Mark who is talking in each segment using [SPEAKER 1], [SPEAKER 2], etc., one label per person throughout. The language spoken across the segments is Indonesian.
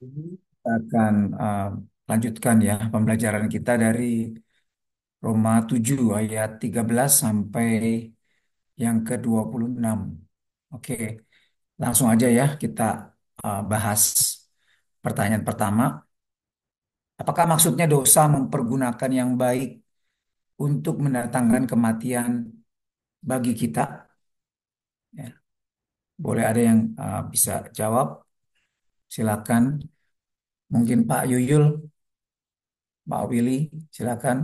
[SPEAKER 1] Kita akan lanjutkan ya pembelajaran kita dari Roma 7 ayat 13 sampai yang ke 26. Oke, langsung aja ya kita bahas pertanyaan pertama. Apakah maksudnya dosa mempergunakan yang baik untuk mendatangkan kematian bagi kita? Ya, boleh ada yang bisa jawab? Silakan. Mungkin Pak Yuyul, Pak Willy, silakan.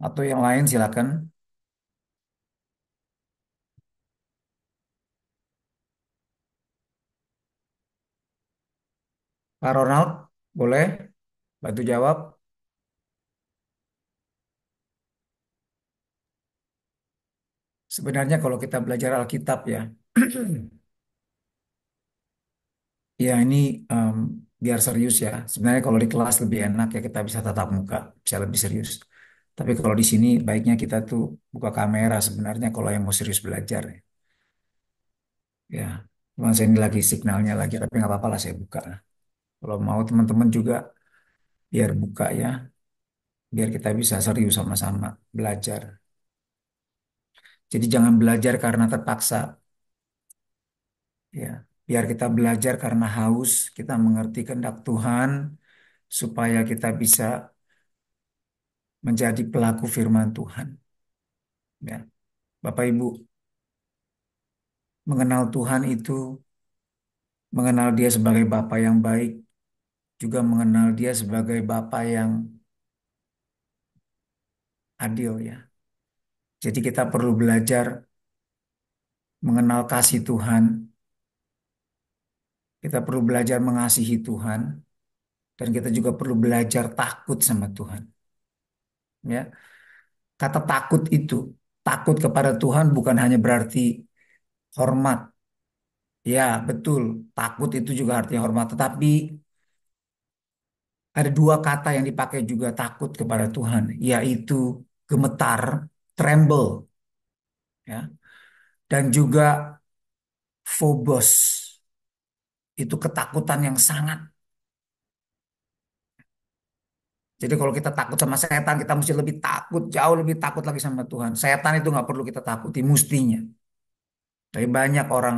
[SPEAKER 1] Atau yang lain silakan. Pak Ronald, boleh bantu jawab? Sebenarnya kalau kita belajar Alkitab ya, ya ini em, biar serius ya. Sebenarnya kalau di kelas lebih enak ya kita bisa tatap muka, bisa lebih serius. Tapi kalau di sini baiknya kita tuh buka kamera sebenarnya kalau yang mau serius belajar ya. Ya, cuma saya ini lagi signalnya lagi, tapi nggak apa-apa lah saya buka. Kalau mau teman-teman juga biar buka ya, biar kita bisa serius sama-sama belajar. Jadi jangan belajar karena terpaksa, ya. Biar kita belajar karena haus, kita mengerti kehendak Tuhan, supaya kita bisa menjadi pelaku firman Tuhan. Ya, Bapak Ibu, mengenal Tuhan itu mengenal Dia sebagai Bapa yang baik, juga mengenal Dia sebagai Bapa yang adil ya. Jadi kita perlu belajar mengenal kasih Tuhan, kita perlu belajar mengasihi Tuhan, dan kita juga perlu belajar takut sama Tuhan. Ya, kata takut itu, takut kepada Tuhan bukan hanya berarti hormat. Ya, betul. Takut itu juga artinya hormat. Tetapi ada dua kata yang dipakai juga takut kepada Tuhan, yaitu gemetar, tremble, ya, dan juga phobos. Itu ketakutan yang sangat. Jadi kalau kita takut sama setan, kita mesti lebih takut, jauh lebih takut lagi sama Tuhan. Setan itu nggak perlu kita takuti, mustinya. Tapi banyak orang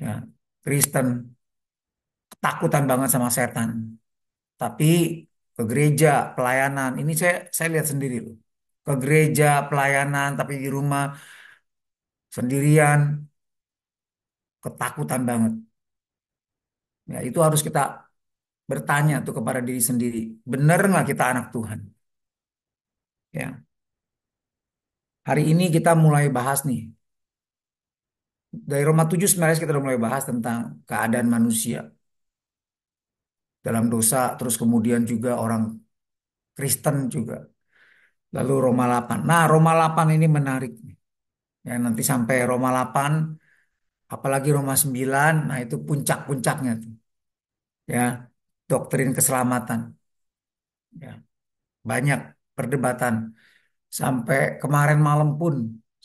[SPEAKER 1] ya Kristen ketakutan banget sama setan. Tapi ke gereja, pelayanan, ini saya lihat sendiri loh. Ke gereja, pelayanan, tapi di rumah sendirian, ketakutan banget. Ya, itu harus kita bertanya tuh kepada diri sendiri. Benar nggak kita anak Tuhan? Ya, hari ini kita mulai bahas nih. Dari Roma 7 sebenarnya kita udah mulai bahas tentang keadaan manusia dalam dosa, terus kemudian juga orang Kristen juga. Lalu Roma 8. Nah, Roma 8 ini menarik. Ya, nanti sampai Roma 8, apalagi Roma 9, nah itu puncak-puncaknya tuh. Ya, doktrin keselamatan. Ya, banyak perdebatan. Sampai kemarin malam pun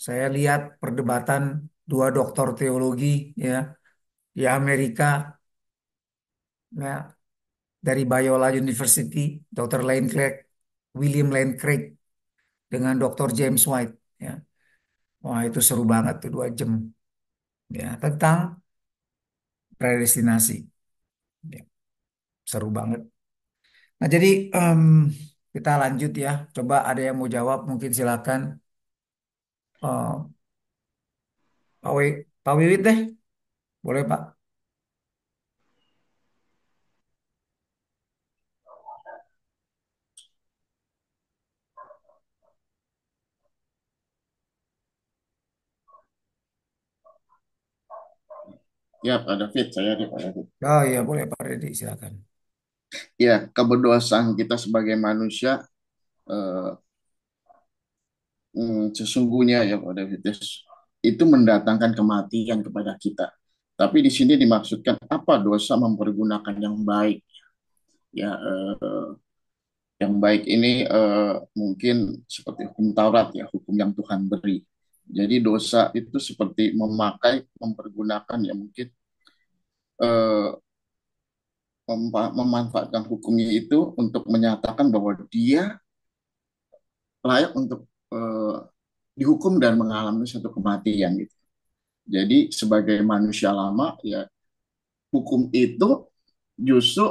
[SPEAKER 1] saya lihat perdebatan dua doktor teologi ya di Amerika ya dari Biola University, Dr. Lane Craig, William Lane Craig dengan Dr. James White ya. Wah, itu seru banget tuh 2 jam ya tentang predestinasi. Ya, seru banget. Nah, jadi kita lanjut ya. Coba ada yang mau jawab, mungkin silakan. Eh, Pak Wiwit deh, boleh Pak?
[SPEAKER 2] Ya, Pak David, saya di Pak David.
[SPEAKER 1] Oh iya, boleh Pak Reddy, silakan.
[SPEAKER 2] Ya, keberdosaan kita sebagai manusia eh, sesungguhnya ya Pak David, itu mendatangkan kematian kepada kita. Tapi di sini dimaksudkan apa dosa mempergunakan yang baik, ya Yang baik ini mungkin seperti hukum Taurat ya, hukum yang Tuhan beri. Jadi dosa itu seperti mempergunakan ya mungkin eh, memanfaatkan hukumnya itu untuk menyatakan bahwa dia layak untuk eh, dihukum dan mengalami satu kematian gitu. Jadi sebagai manusia lama ya hukum itu justru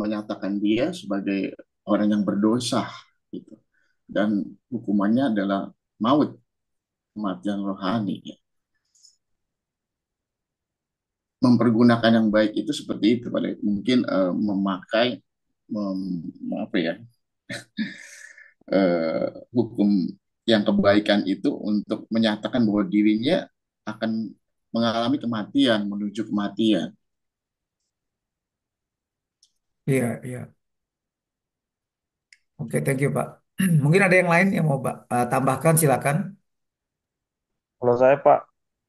[SPEAKER 2] menyatakan dia sebagai orang yang berdosa gitu. Dan hukumannya adalah maut, kematian rohani. Ya. Mempergunakan yang baik itu seperti itu, pada mungkin memakai apa ya hukum yang kebaikan itu untuk menyatakan bahwa dirinya akan mengalami kematian, menuju kematian.
[SPEAKER 1] Iya, iya. Oke, thank you, Pak. Mungkin ada yang lain yang mau tambahkan, silakan.
[SPEAKER 3] Kalau saya Pak,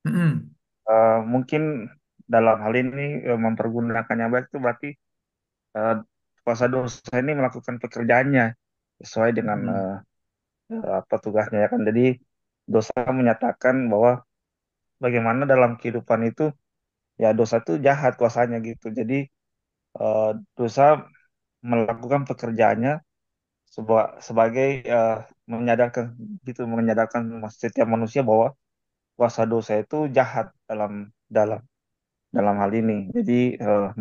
[SPEAKER 1] Mm-mm.
[SPEAKER 3] mungkin dalam hal ini mempergunakannya baik itu berarti eh, kuasa dosa ini melakukan pekerjaannya sesuai dengan
[SPEAKER 1] Mm-mm.
[SPEAKER 3] apa tugasnya ya kan. Jadi dosa menyatakan bahwa bagaimana dalam kehidupan itu ya dosa itu jahat kuasanya gitu. Jadi eh, dosa melakukan pekerjaannya sebagai menyadarkan gitu, menyadarkan setiap manusia bahwa kuasa dosa itu jahat dalam dalam dalam hal ini. Jadi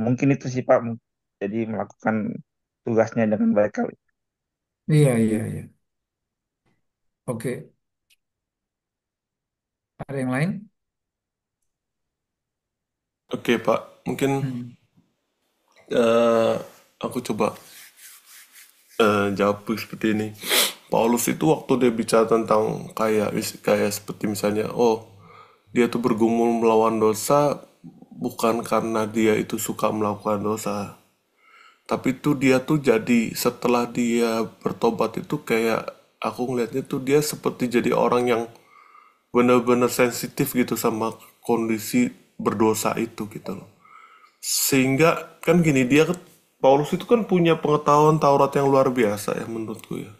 [SPEAKER 3] mungkin itu sih Pak. Jadi melakukan tugasnya dengan baik kali.
[SPEAKER 1] Iya, iya, iya. Oke, ada yang lain?
[SPEAKER 4] Oke Pak, mungkin
[SPEAKER 1] Hmm.
[SPEAKER 4] eh, aku coba jawab seperti ini. Paulus itu waktu dia bicara tentang kayak seperti misalnya, oh dia tuh bergumul melawan dosa bukan karena dia itu suka melakukan dosa, tapi itu dia tuh jadi setelah dia bertobat itu kayak aku ngelihatnya tuh dia seperti jadi orang yang benar-benar sensitif gitu sama kondisi berdosa itu gitu loh. Sehingga kan gini Paulus itu kan punya pengetahuan Taurat yang luar biasa ya menurutku ya.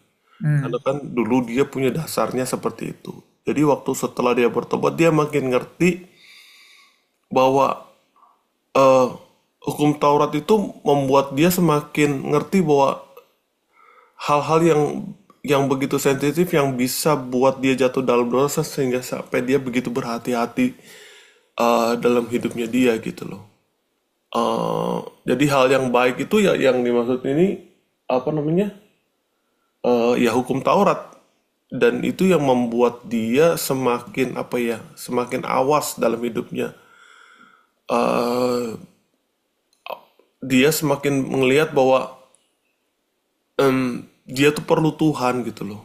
[SPEAKER 4] Karena
[SPEAKER 1] Hmm.
[SPEAKER 4] kan dulu dia punya dasarnya seperti itu. Jadi waktu setelah dia bertobat dia makin ngerti bahwa eh, hukum Taurat itu membuat dia semakin ngerti bahwa hal-hal yang begitu sensitif yang bisa buat dia jatuh dalam dosa sehingga sampai dia begitu berhati-hati dalam hidupnya dia gitu loh. Jadi hal yang baik itu ya yang dimaksud ini apa namanya? Ya hukum Taurat dan itu yang membuat dia semakin apa ya? Semakin awas dalam hidupnya. Eh, Dia semakin melihat bahwa dia tuh perlu Tuhan gitu loh.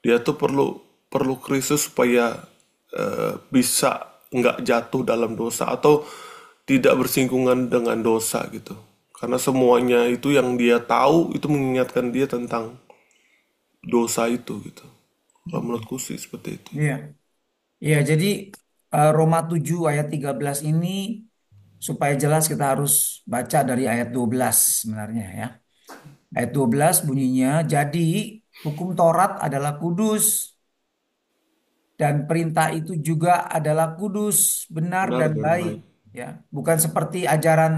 [SPEAKER 4] Dia tuh perlu perlu Kristus supaya bisa nggak jatuh dalam dosa atau tidak bersinggungan dengan dosa gitu. Karena semuanya itu yang dia tahu itu mengingatkan dia tentang dosa itu gitu. Kalau menurutku sih seperti itu.
[SPEAKER 1] Iya, iya. Jadi Roma 7 ayat 13 ini supaya jelas kita harus baca dari ayat 12 sebenarnya ya. Ayat 12 bunyinya, jadi hukum Taurat adalah kudus dan perintah itu juga adalah kudus, benar
[SPEAKER 4] Benar
[SPEAKER 1] dan
[SPEAKER 4] dan
[SPEAKER 1] baik
[SPEAKER 4] baik.
[SPEAKER 1] ya. Bukan seperti ajaran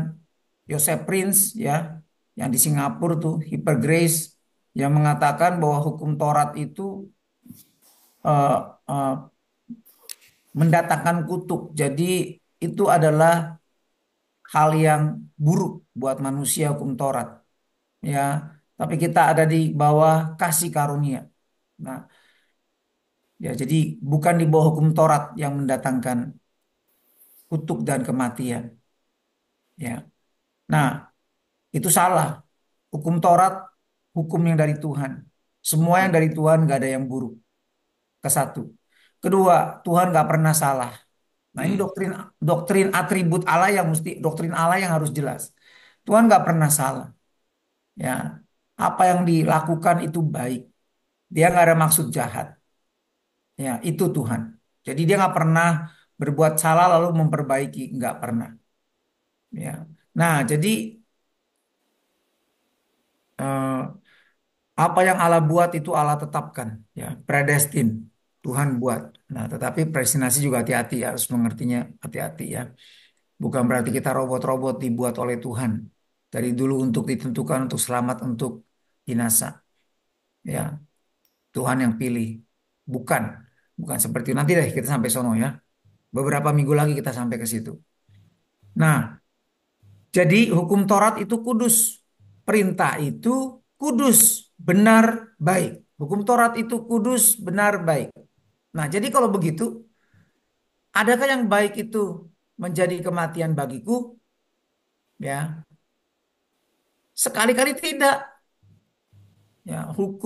[SPEAKER 1] Joseph Prince ya yang di Singapura tuh Hyper Grace yang mengatakan bahwa hukum Taurat itu eh, eh, mendatangkan kutuk. Jadi itu adalah hal yang buruk buat manusia hukum Taurat ya. Tapi kita ada di bawah kasih karunia. Nah, ya jadi bukan di bawah hukum Taurat yang mendatangkan kutuk dan kematian ya. Nah, itu salah. Hukum Taurat hukum yang dari Tuhan. Semua yang dari Tuhan gak ada yang buruk. Ke satu. Kedua, Tuhan gak pernah salah. Nah, ini doktrin doktrin atribut Allah yang mesti doktrin Allah yang harus jelas. Tuhan nggak pernah salah. Ya, apa yang dilakukan itu baik. Dia nggak ada maksud jahat. Ya, itu Tuhan. Jadi dia nggak pernah berbuat salah lalu memperbaiki, nggak pernah. Ya. Nah, jadi eh, Apa yang Allah buat itu Allah tetapkan, ya, predestin. Tuhan buat. Nah, tetapi predestinasi juga hati-hati, harus mengertinya hati-hati ya. Bukan berarti kita robot-robot dibuat oleh Tuhan. Dari dulu untuk ditentukan untuk selamat, untuk binasa. Ya, Tuhan yang pilih. Bukan. Bukan seperti itu. Nanti deh kita sampai sono ya. Beberapa minggu lagi kita sampai ke situ. Nah, jadi hukum Taurat itu kudus. Perintah itu kudus, benar, baik. Hukum Taurat itu kudus, benar, baik. Nah, jadi kalau begitu, adakah yang baik itu menjadi kematian bagiku? Ya, sekali-kali tidak. Ya, kud-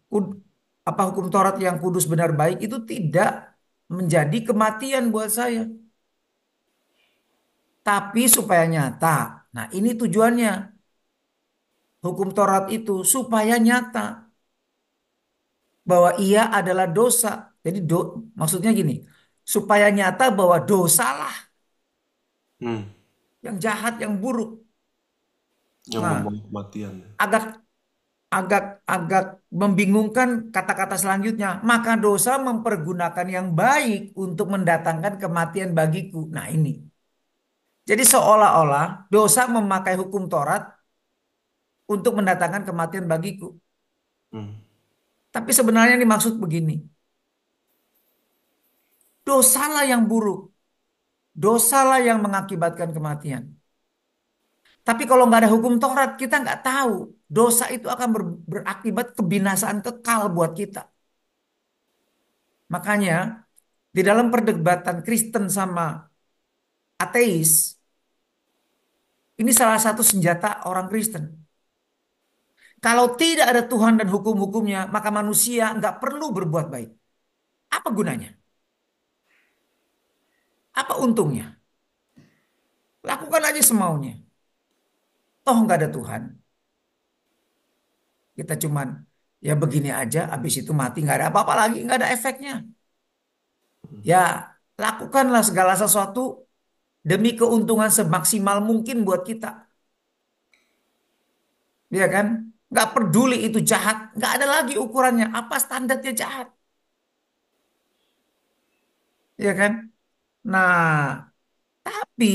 [SPEAKER 1] hukum Taurat yang kudus, benar, baik itu tidak menjadi kematian buat saya, tapi supaya nyata. Nah, ini tujuannya. Hukum Taurat itu supaya nyata bahwa ia adalah dosa. Jadi maksudnya gini, supaya nyata bahwa dosalah
[SPEAKER 4] Hmm,
[SPEAKER 1] yang jahat, yang buruk.
[SPEAKER 4] yang
[SPEAKER 1] Nah,
[SPEAKER 4] membawa kematian.
[SPEAKER 1] agak agak agak membingungkan kata-kata selanjutnya. Maka dosa mempergunakan yang baik untuk mendatangkan kematian bagiku. Nah, ini. Jadi seolah-olah dosa memakai hukum Taurat untuk mendatangkan kematian bagiku.
[SPEAKER 4] Hmm,
[SPEAKER 1] Tapi sebenarnya yang dimaksud begini. Dosalah yang buruk. Dosalah yang mengakibatkan kematian. Tapi kalau nggak ada hukum Taurat, kita nggak tahu. Dosa itu akan berakibat kebinasaan kekal buat kita. Makanya di dalam perdebatan Kristen sama ateis, ini salah satu senjata orang Kristen. Kalau tidak ada Tuhan dan hukum-hukumnya, maka manusia nggak perlu berbuat baik. Apa gunanya? Apa untungnya? Lakukan aja semaunya. Toh nggak ada Tuhan. Kita cuman ya begini aja, habis itu mati nggak ada apa-apa lagi, nggak ada efeknya. Ya lakukanlah segala sesuatu demi keuntungan semaksimal mungkin buat kita, ya kan? Nggak peduli itu jahat, nggak ada lagi ukurannya. Apa standarnya jahat, ya kan? Nah, tapi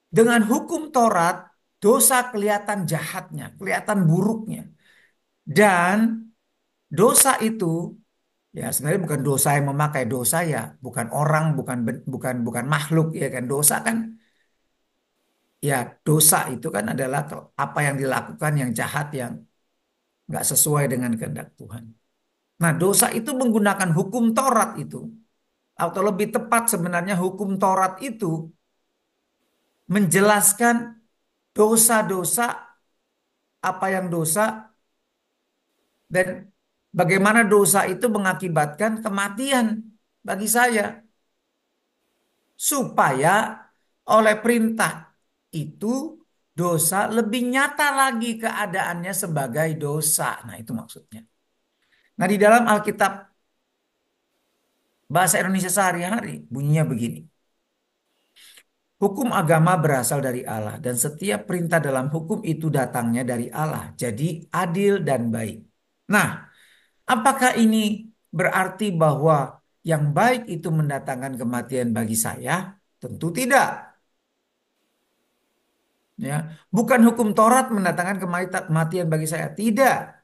[SPEAKER 1] dengan hukum Taurat, dosa kelihatan jahatnya, kelihatan buruknya, dan dosa itu ya sebenarnya bukan dosa yang memakai dosa ya, bukan orang, bukan makhluk ya kan. Dosa kan ya dosa itu kan adalah apa yang dilakukan yang jahat yang nggak sesuai dengan kehendak Tuhan. Nah, dosa itu menggunakan hukum Taurat itu, atau lebih tepat sebenarnya hukum Taurat itu menjelaskan dosa-dosa, apa yang dosa, dan bagaimana dosa itu mengakibatkan kematian bagi saya, supaya oleh perintah itu dosa lebih nyata lagi keadaannya sebagai dosa. Nah, itu maksudnya. Nah, di dalam Alkitab bahasa Indonesia sehari-hari bunyinya begini. Hukum agama berasal dari Allah dan setiap perintah dalam hukum itu datangnya dari Allah. Jadi adil dan baik. Nah, apakah ini berarti bahwa yang baik itu mendatangkan kematian bagi saya? Tentu tidak. Ya, bukan hukum Taurat mendatangkan kematian bagi saya. Tidak.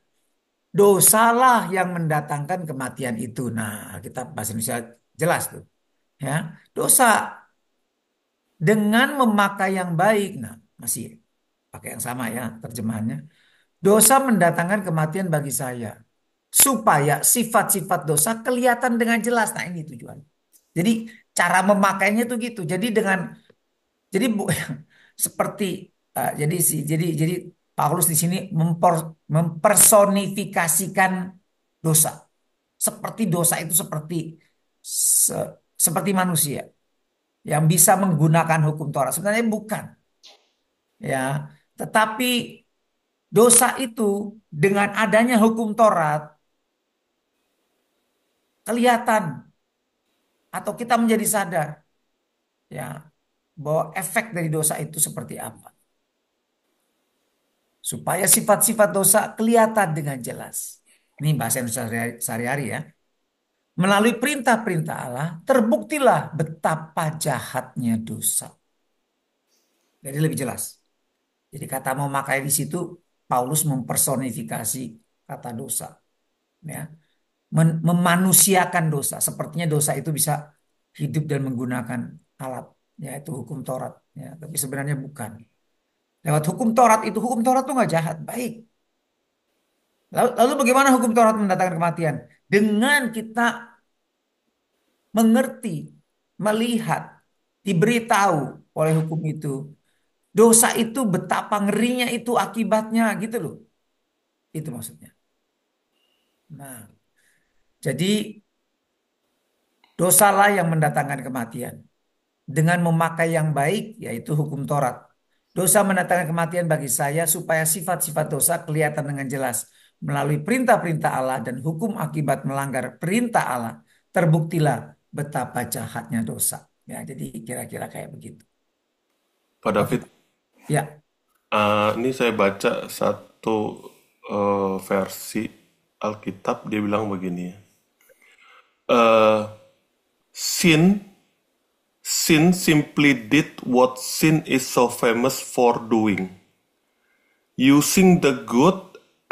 [SPEAKER 1] Dosalah yang mendatangkan kematian itu. Nah, kita bahasa Indonesia jelas tuh. Ya, dosa dengan memakai yang baik. Nah, masih pakai yang sama ya terjemahannya. Dosa mendatangkan kematian bagi saya. Supaya sifat-sifat dosa kelihatan dengan jelas. Nah, ini tujuan. Jadi cara memakainya tuh gitu. Jadi seperti jadi Paulus di sini mempersonifikasikan dosa. Seperti dosa itu seperti manusia yang bisa menggunakan hukum Taurat. Sebenarnya bukan, ya. Tetapi dosa itu dengan adanya hukum Taurat kelihatan, atau kita menjadi sadar, ya, bahwa efek dari dosa itu seperti apa. supaya sifat-sifat dosa kelihatan dengan jelas. Ini bahasa Indonesia sehari-hari ya. Melalui perintah-perintah Allah, terbuktilah betapa jahatnya dosa. Jadi lebih jelas. Jadi kata memakai di situ, Paulus mempersonifikasi kata dosa. Ya. Memanusiakan dosa. Sepertinya dosa itu bisa hidup dan menggunakan alat. Yaitu hukum Taurat. Ya, tapi sebenarnya bukan. Lewat hukum Taurat itu, hukum Taurat itu nggak jahat, baik. Lalu bagaimana hukum Taurat mendatangkan kematian? Dengan kita mengerti, melihat, diberitahu oleh hukum itu. Dosa itu betapa ngerinya itu akibatnya gitu loh. Itu maksudnya. Nah, jadi dosalah yang mendatangkan kematian. Dengan memakai yang baik, yaitu hukum Taurat. Dosa mendatangkan kematian bagi saya supaya sifat-sifat dosa kelihatan dengan jelas. Melalui perintah-perintah Allah dan hukum akibat melanggar perintah Allah, terbuktilah betapa jahatnya dosa. Ya, jadi kira-kira kayak begitu.
[SPEAKER 4] Pak
[SPEAKER 1] Oke,
[SPEAKER 4] David,
[SPEAKER 1] ya.
[SPEAKER 4] ini saya baca satu versi Alkitab, dia bilang begini ya. Eh, sin Sin simply did what sin is so famous for doing, using the good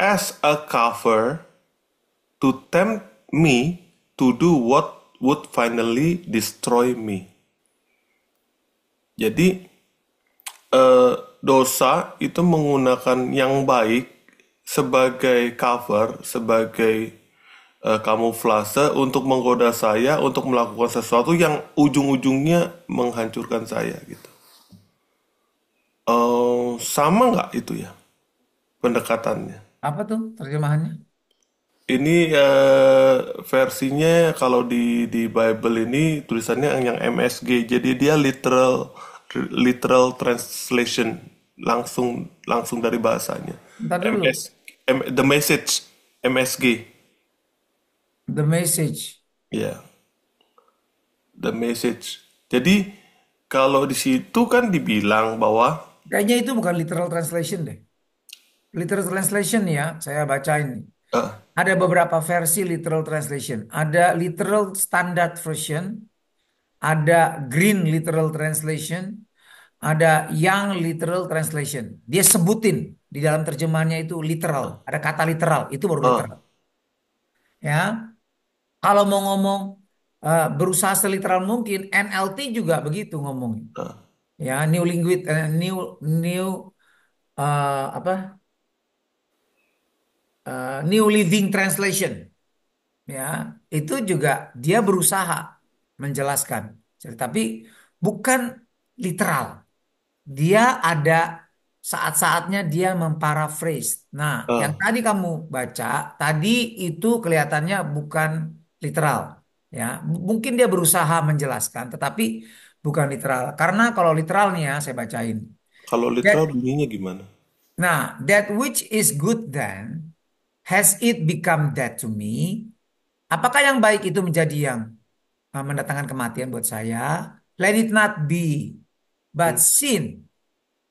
[SPEAKER 4] as a cover to tempt me to do what would finally destroy me. Jadi dosa itu menggunakan yang baik sebagai cover, sebagai kamuflase untuk menggoda saya untuk melakukan sesuatu yang ujung-ujungnya menghancurkan saya gitu. Sama nggak itu ya pendekatannya?
[SPEAKER 1] Apa tuh terjemahannya?
[SPEAKER 4] Ini versinya kalau di Bible ini tulisannya yang MSG, jadi dia literal translation, langsung dari bahasanya.
[SPEAKER 1] Ntar dulu.
[SPEAKER 4] The Message, MSG,
[SPEAKER 1] The Message.
[SPEAKER 4] ya, The Message. Jadi kalau di situ kan dibilang bahwa
[SPEAKER 1] Kayaknya itu bukan literal translation deh. Literal translation ya, saya bacain nih.
[SPEAKER 4] eh,
[SPEAKER 1] Ada beberapa versi literal translation. Ada literal standard version, ada green literal translation, ada young literal translation. Dia sebutin di dalam terjemahannya itu literal. Ada kata literal, itu baru
[SPEAKER 4] eh,
[SPEAKER 1] literal. Ya, kalau mau ngomong berusaha seliteral mungkin, NLT juga begitu ngomongnya.
[SPEAKER 4] eh,
[SPEAKER 1] Ya, new apa? New Living Translation. Ya, itu juga dia berusaha menjelaskan. Tapi bukan literal. Dia ada saat-saatnya dia memparaphrase. Nah, yang
[SPEAKER 4] eh.
[SPEAKER 1] tadi kamu baca, tadi itu kelihatannya bukan literal. Ya, mungkin dia berusaha menjelaskan, tetapi bukan literal. Karena kalau literal nih ya, saya bacain.
[SPEAKER 4] Kalau literal
[SPEAKER 1] That-
[SPEAKER 4] bunyinya gimana?
[SPEAKER 1] nah, that which is good then, has it become dead to me? Apakah yang baik itu menjadi yang mendatangkan kematian buat saya? Let it not be, but
[SPEAKER 4] Hmm.
[SPEAKER 1] sin,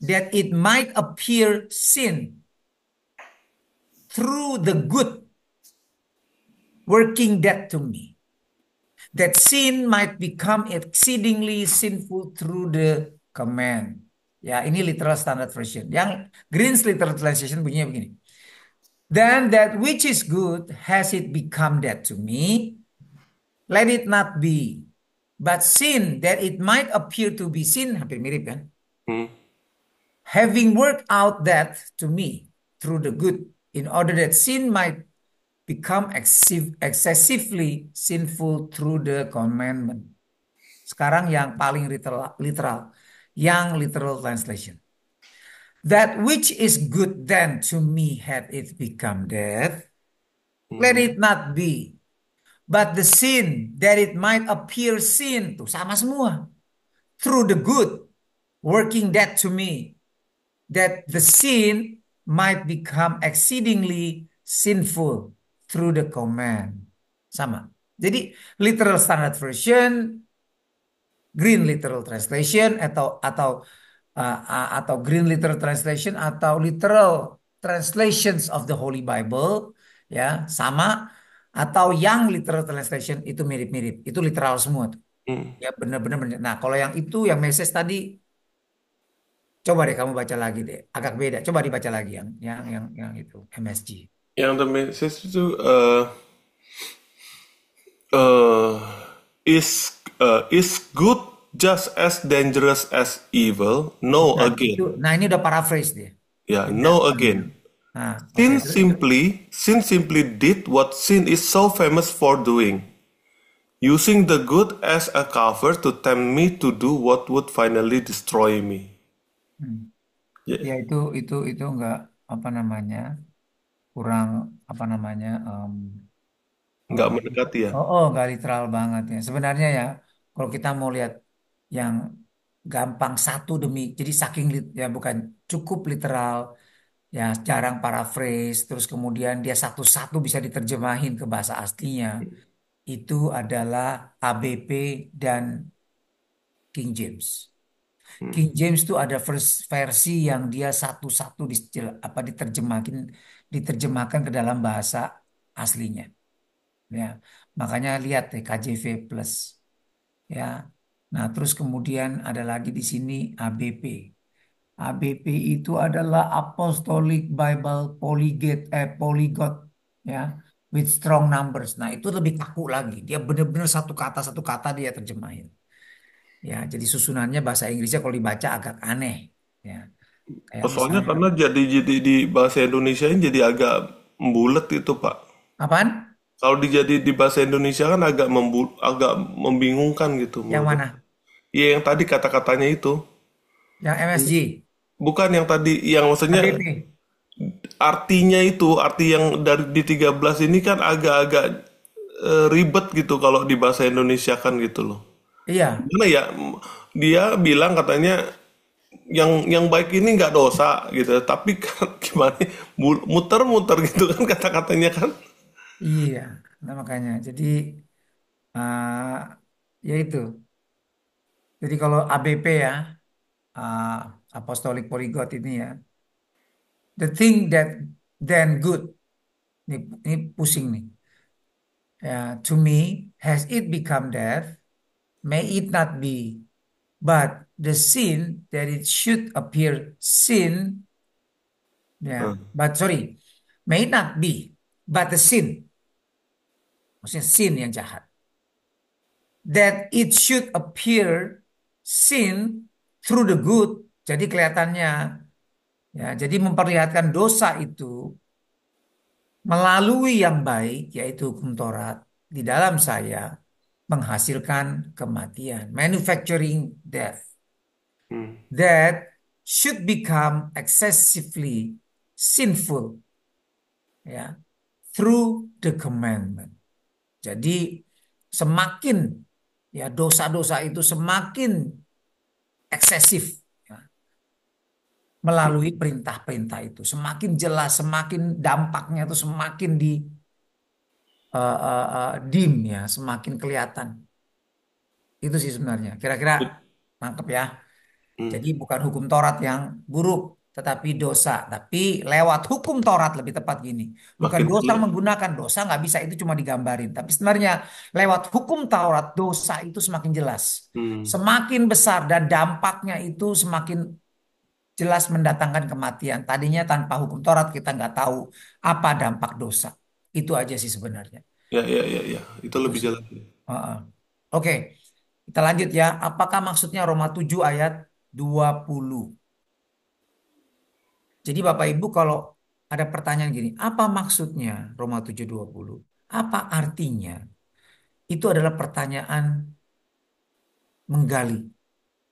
[SPEAKER 1] that it might appear sin through the good working dead to me. That sin might become exceedingly sinful through the command. Ya, ini literal standard version. Yang Green's literal translation bunyinya begini. Then that which is good has it become dead to me. Let it not be. But sin that it might appear to be sin, hampir mirip kan?
[SPEAKER 4] Hmm.
[SPEAKER 1] Having worked out that to me through the good, in order that sin might become excessively sinful through the commandment. Sekarang yang paling literal, yang literal translation. That which is good then to me had it become death, let
[SPEAKER 4] Mhm.
[SPEAKER 1] it not be. But the sin that it might appear sin, tuh sama semua. Through the good, working that to me, that the sin might become exceedingly sinful through the command. Sama. Jadi literal standard version, green literal translation atau green literal translation atau literal translations of the Holy Bible ya sama, atau yang literal translation itu mirip-mirip. Itu literal semua tuh.
[SPEAKER 4] Hmm.
[SPEAKER 1] Ya benar-benar. Nah, kalau yang itu yang message tadi coba deh kamu baca lagi deh. Agak beda. Coba dibaca lagi yang itu MSG.
[SPEAKER 4] Yang the message itu uh, is good just as dangerous as evil? No
[SPEAKER 1] Nah, itu
[SPEAKER 4] again.
[SPEAKER 1] nah ini udah paraphrase dia.
[SPEAKER 4] Yeah,
[SPEAKER 1] Beda.
[SPEAKER 4] no again.
[SPEAKER 1] Nah, oke.
[SPEAKER 4] Sin simply did what sin is so famous for doing, using the good as a cover to tempt me to do what would finally destroy me.
[SPEAKER 1] Hmm.
[SPEAKER 4] Ya,
[SPEAKER 1] Ya itu enggak apa namanya? Kurang apa namanya?
[SPEAKER 4] nggak
[SPEAKER 1] Oh,
[SPEAKER 4] mendekati ya.
[SPEAKER 1] nggak literal banget ya. Sebenarnya ya, kalau kita mau lihat yang gampang satu demi, jadi saking ya bukan cukup literal, ya jarang paraphrase, terus kemudian dia satu-satu bisa diterjemahin ke bahasa aslinya. Itu adalah ABP dan King James.
[SPEAKER 4] Hmm.
[SPEAKER 1] King James itu ada versi yang dia satu-satu diterjemahkan ke dalam bahasa aslinya. Ya, makanya lihat deh KJV plus ya. Nah, terus kemudian ada lagi di sini ABP. ABP itu adalah Apostolic Bible Polyglot ya, with strong numbers. Nah, itu lebih kaku lagi. Dia benar-benar satu kata dia terjemahin. Ya, jadi susunannya bahasa Inggrisnya kalau dibaca agak aneh ya. Kayak
[SPEAKER 4] Soalnya
[SPEAKER 1] misalnya
[SPEAKER 4] karena jadi di bahasa Indonesia ini jadi agak bulat itu, Pak.
[SPEAKER 1] apaan?
[SPEAKER 4] Kalau dijadi di bahasa Indonesia kan agak membingungkan gitu
[SPEAKER 1] Yang
[SPEAKER 4] menurut.
[SPEAKER 1] mana?
[SPEAKER 4] Iya yang tadi kata-katanya itu.
[SPEAKER 1] Yang MSG,
[SPEAKER 4] Bukan yang tadi, yang maksudnya
[SPEAKER 1] ABP.
[SPEAKER 4] artinya itu, arti yang dari di 13 ini kan agak-agak ribet gitu kalau di bahasa Indonesia kan gitu loh.
[SPEAKER 1] Iya,
[SPEAKER 4] Gimana ya? Dia bilang katanya yang baik ini nggak dosa gitu, tapi kan gimana? Muter-muter gitu kan kata-katanya kan.
[SPEAKER 1] iya. Nah, makanya. Jadi ya itu. Jadi kalau ABP ya, uh, Apostolic Polyglot ini ya, the thing that then good. Ini pusing nih. Ya, to me, has it become death? May it not be. But the sin that it should appear sin, ya,
[SPEAKER 4] Hmm.
[SPEAKER 1] but sorry, may it not be. But the sin, maksudnya sin yang jahat. That it should appear sin through the good. Jadi kelihatannya, ya, jadi memperlihatkan dosa itu melalui yang baik, yaitu hukum Taurat, di dalam saya menghasilkan kematian, manufacturing death,
[SPEAKER 4] Hmm.
[SPEAKER 1] that should become excessively sinful, ya, through the commandment. Jadi semakin ya dosa-dosa itu semakin eksesif ya, melalui perintah-perintah itu, semakin jelas, semakin dampaknya itu semakin dim ya, semakin kelihatan. Itu sih sebenarnya. Kira-kira nangkep ya.
[SPEAKER 4] Hmm.
[SPEAKER 1] Jadi bukan hukum Taurat yang buruk, tetapi dosa. Tapi lewat hukum Taurat lebih tepat gini. Bukan
[SPEAKER 4] Makin
[SPEAKER 1] dosa
[SPEAKER 4] pelit.
[SPEAKER 1] menggunakan dosa nggak bisa itu cuma digambarin. Tapi sebenarnya lewat hukum Taurat dosa itu semakin jelas,
[SPEAKER 4] Hmm.
[SPEAKER 1] semakin besar dan dampaknya itu semakin jelas mendatangkan kematian. Tadinya tanpa hukum Taurat kita nggak tahu apa dampak dosa. Itu aja sih sebenarnya.
[SPEAKER 4] Ya, ya, ya, ya. Itu
[SPEAKER 1] Itu
[SPEAKER 4] lebih
[SPEAKER 1] sih.
[SPEAKER 4] jelas.
[SPEAKER 1] Heeh. Oke, kita lanjut ya. Apakah maksudnya Roma 7 ayat 20? Jadi Bapak Ibu kalau ada pertanyaan gini, apa maksudnya Roma 7:20? Apa artinya? Itu adalah pertanyaan menggali,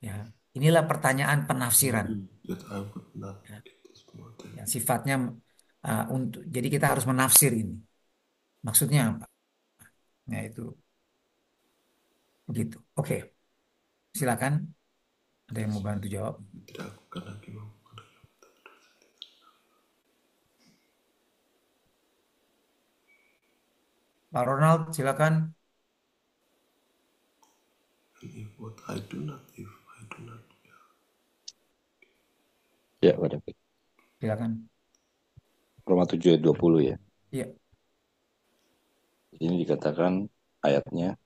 [SPEAKER 1] ya. Inilah pertanyaan penafsiran,
[SPEAKER 4] That I would not
[SPEAKER 1] ya.
[SPEAKER 4] eat this mountain.
[SPEAKER 1] Yang sifatnya untuk jadi kita harus menafsir ini. Maksudnya apa? Ya itu begitu. Oke, silakan. Ada yang mau bantu jawab?
[SPEAKER 4] Tidak aku akan lagi mau.
[SPEAKER 1] Pak Ronald, silakan.
[SPEAKER 4] If what I do not, if I do not.
[SPEAKER 5] Ya, udah.
[SPEAKER 1] Silakan.
[SPEAKER 5] Roma 7 ayat 20 ya.
[SPEAKER 1] Iya.
[SPEAKER 5] Ini dikatakan ayatnya.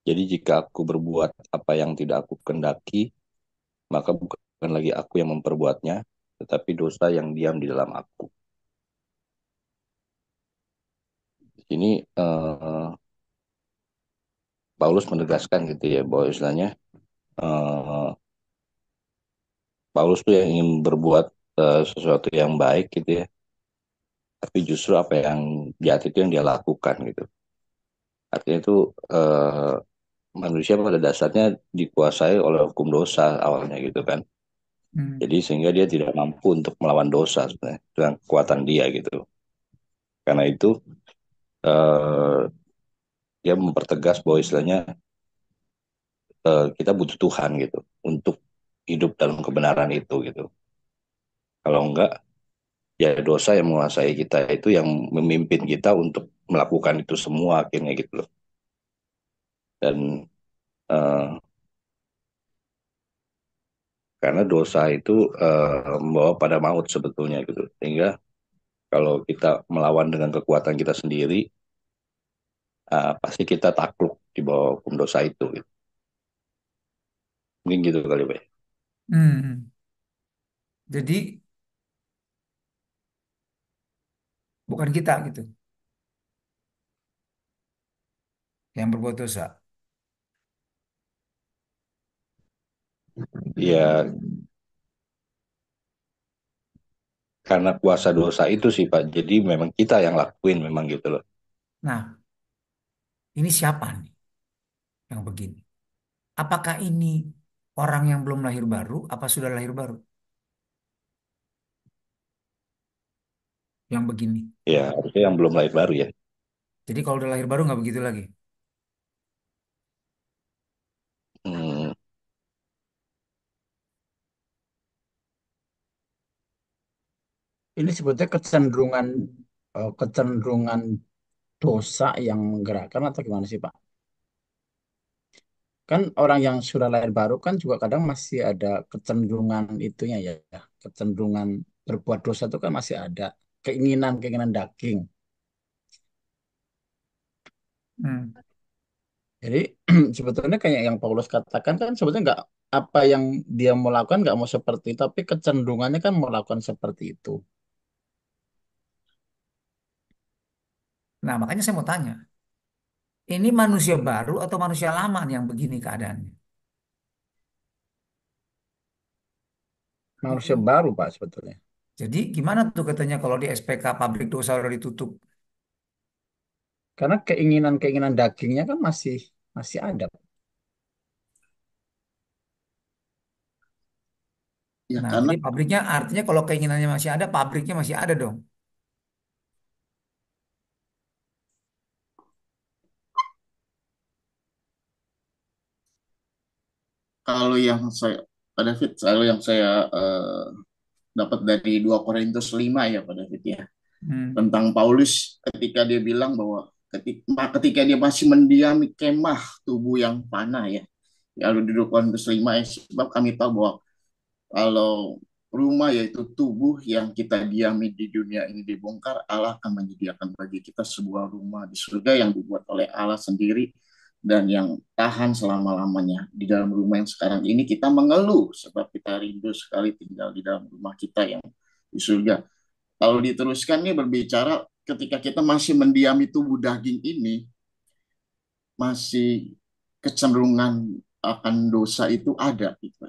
[SPEAKER 5] Jadi jika aku berbuat apa yang tidak aku kendaki, maka bukan lagi aku yang memperbuatnya, tetapi dosa yang diam di dalam aku. Ini Paulus menegaskan gitu ya, bahwa istilahnya eh, Paulus tuh yang ingin berbuat sesuatu yang baik gitu ya, tapi justru apa yang jahat itu yang dia lakukan gitu. Artinya itu eh, manusia pada dasarnya dikuasai oleh hukum dosa awalnya gitu kan.
[SPEAKER 1] Hmm.
[SPEAKER 5] Jadi sehingga dia tidak mampu untuk melawan dosa sebenarnya dengan kekuatan dia gitu. Karena itu eh, dia mempertegas bahwa istilahnya kita butuh Tuhan gitu untuk hidup dalam kebenaran itu gitu. Kalau enggak, ya dosa yang menguasai kita itu yang memimpin kita untuk melakukan itu semua akhirnya gitu loh. Dan eh, karena dosa itu membawa pada maut sebetulnya gitu. Sehingga kalau kita melawan dengan kekuatan kita sendiri, pasti kita takluk di bawah hukum dosa itu gitu. Mungkin gitu kali Pak.
[SPEAKER 1] Hmm. Jadi bukan kita gitu yang berbuat dosa.
[SPEAKER 5] Ya karena kuasa dosa itu sih Pak. Jadi memang kita yang lakuin memang gitu loh.
[SPEAKER 1] Nah, ini siapa nih yang begini? Apakah ini orang yang belum lahir baru, apa sudah lahir baru yang begini?
[SPEAKER 5] Ya harusnya yang belum lahir baru ya.
[SPEAKER 1] Jadi kalau udah lahir baru nggak begitu lagi.
[SPEAKER 5] Hmm,
[SPEAKER 6] Ini sebetulnya kecenderungan dosa yang menggerakkan atau gimana sih Pak? Kan orang yang sudah lahir baru kan juga kadang masih ada kecenderungan itunya ya, kecenderungan berbuat dosa itu kan masih ada keinginan daging.
[SPEAKER 1] Hmm.
[SPEAKER 6] Jadi sebetulnya kayak yang Paulus katakan kan sebetulnya nggak apa yang dia mau lakukan nggak mau seperti itu, tapi kecenderungannya kan mau lakukan seperti itu.
[SPEAKER 1] Nah, makanya saya mau tanya, ini manusia baru atau manusia lama nih yang begini keadaannya?
[SPEAKER 6] Manusia baru Pak sebetulnya.
[SPEAKER 1] Jadi gimana tuh katanya kalau di SPK pabrik dosa udah ditutup?
[SPEAKER 6] Karena keinginan-keinginan dagingnya kan masih masih ada.
[SPEAKER 2] Ya
[SPEAKER 1] Nah,
[SPEAKER 2] karena
[SPEAKER 1] jadi pabriknya artinya kalau keinginannya masih ada, pabriknya masih ada dong.
[SPEAKER 2] kalau yang saya Pak David, kalau yang saya dapat dari 2 Korintus 5 ya Pak David ya,
[SPEAKER 1] Hmm.
[SPEAKER 2] tentang Paulus ketika dia bilang bahwa ketika dia masih mendiami kemah tubuh yang panah ya. Lalu di 2 Korintus 5 ya, sebab kami tahu bahwa kalau rumah yaitu tubuh yang kita diami di dunia ini dibongkar, Allah akan menyediakan bagi kita sebuah rumah di surga yang dibuat oleh Allah sendiri dan yang tahan selama-lamanya. Di dalam rumah yang sekarang ini kita mengeluh sebab kita rindu sekali tinggal di dalam rumah kita yang di surga. Kalau diteruskan nih berbicara ketika kita masih mendiami tubuh daging ini, masih kecenderungan akan dosa itu ada gitu.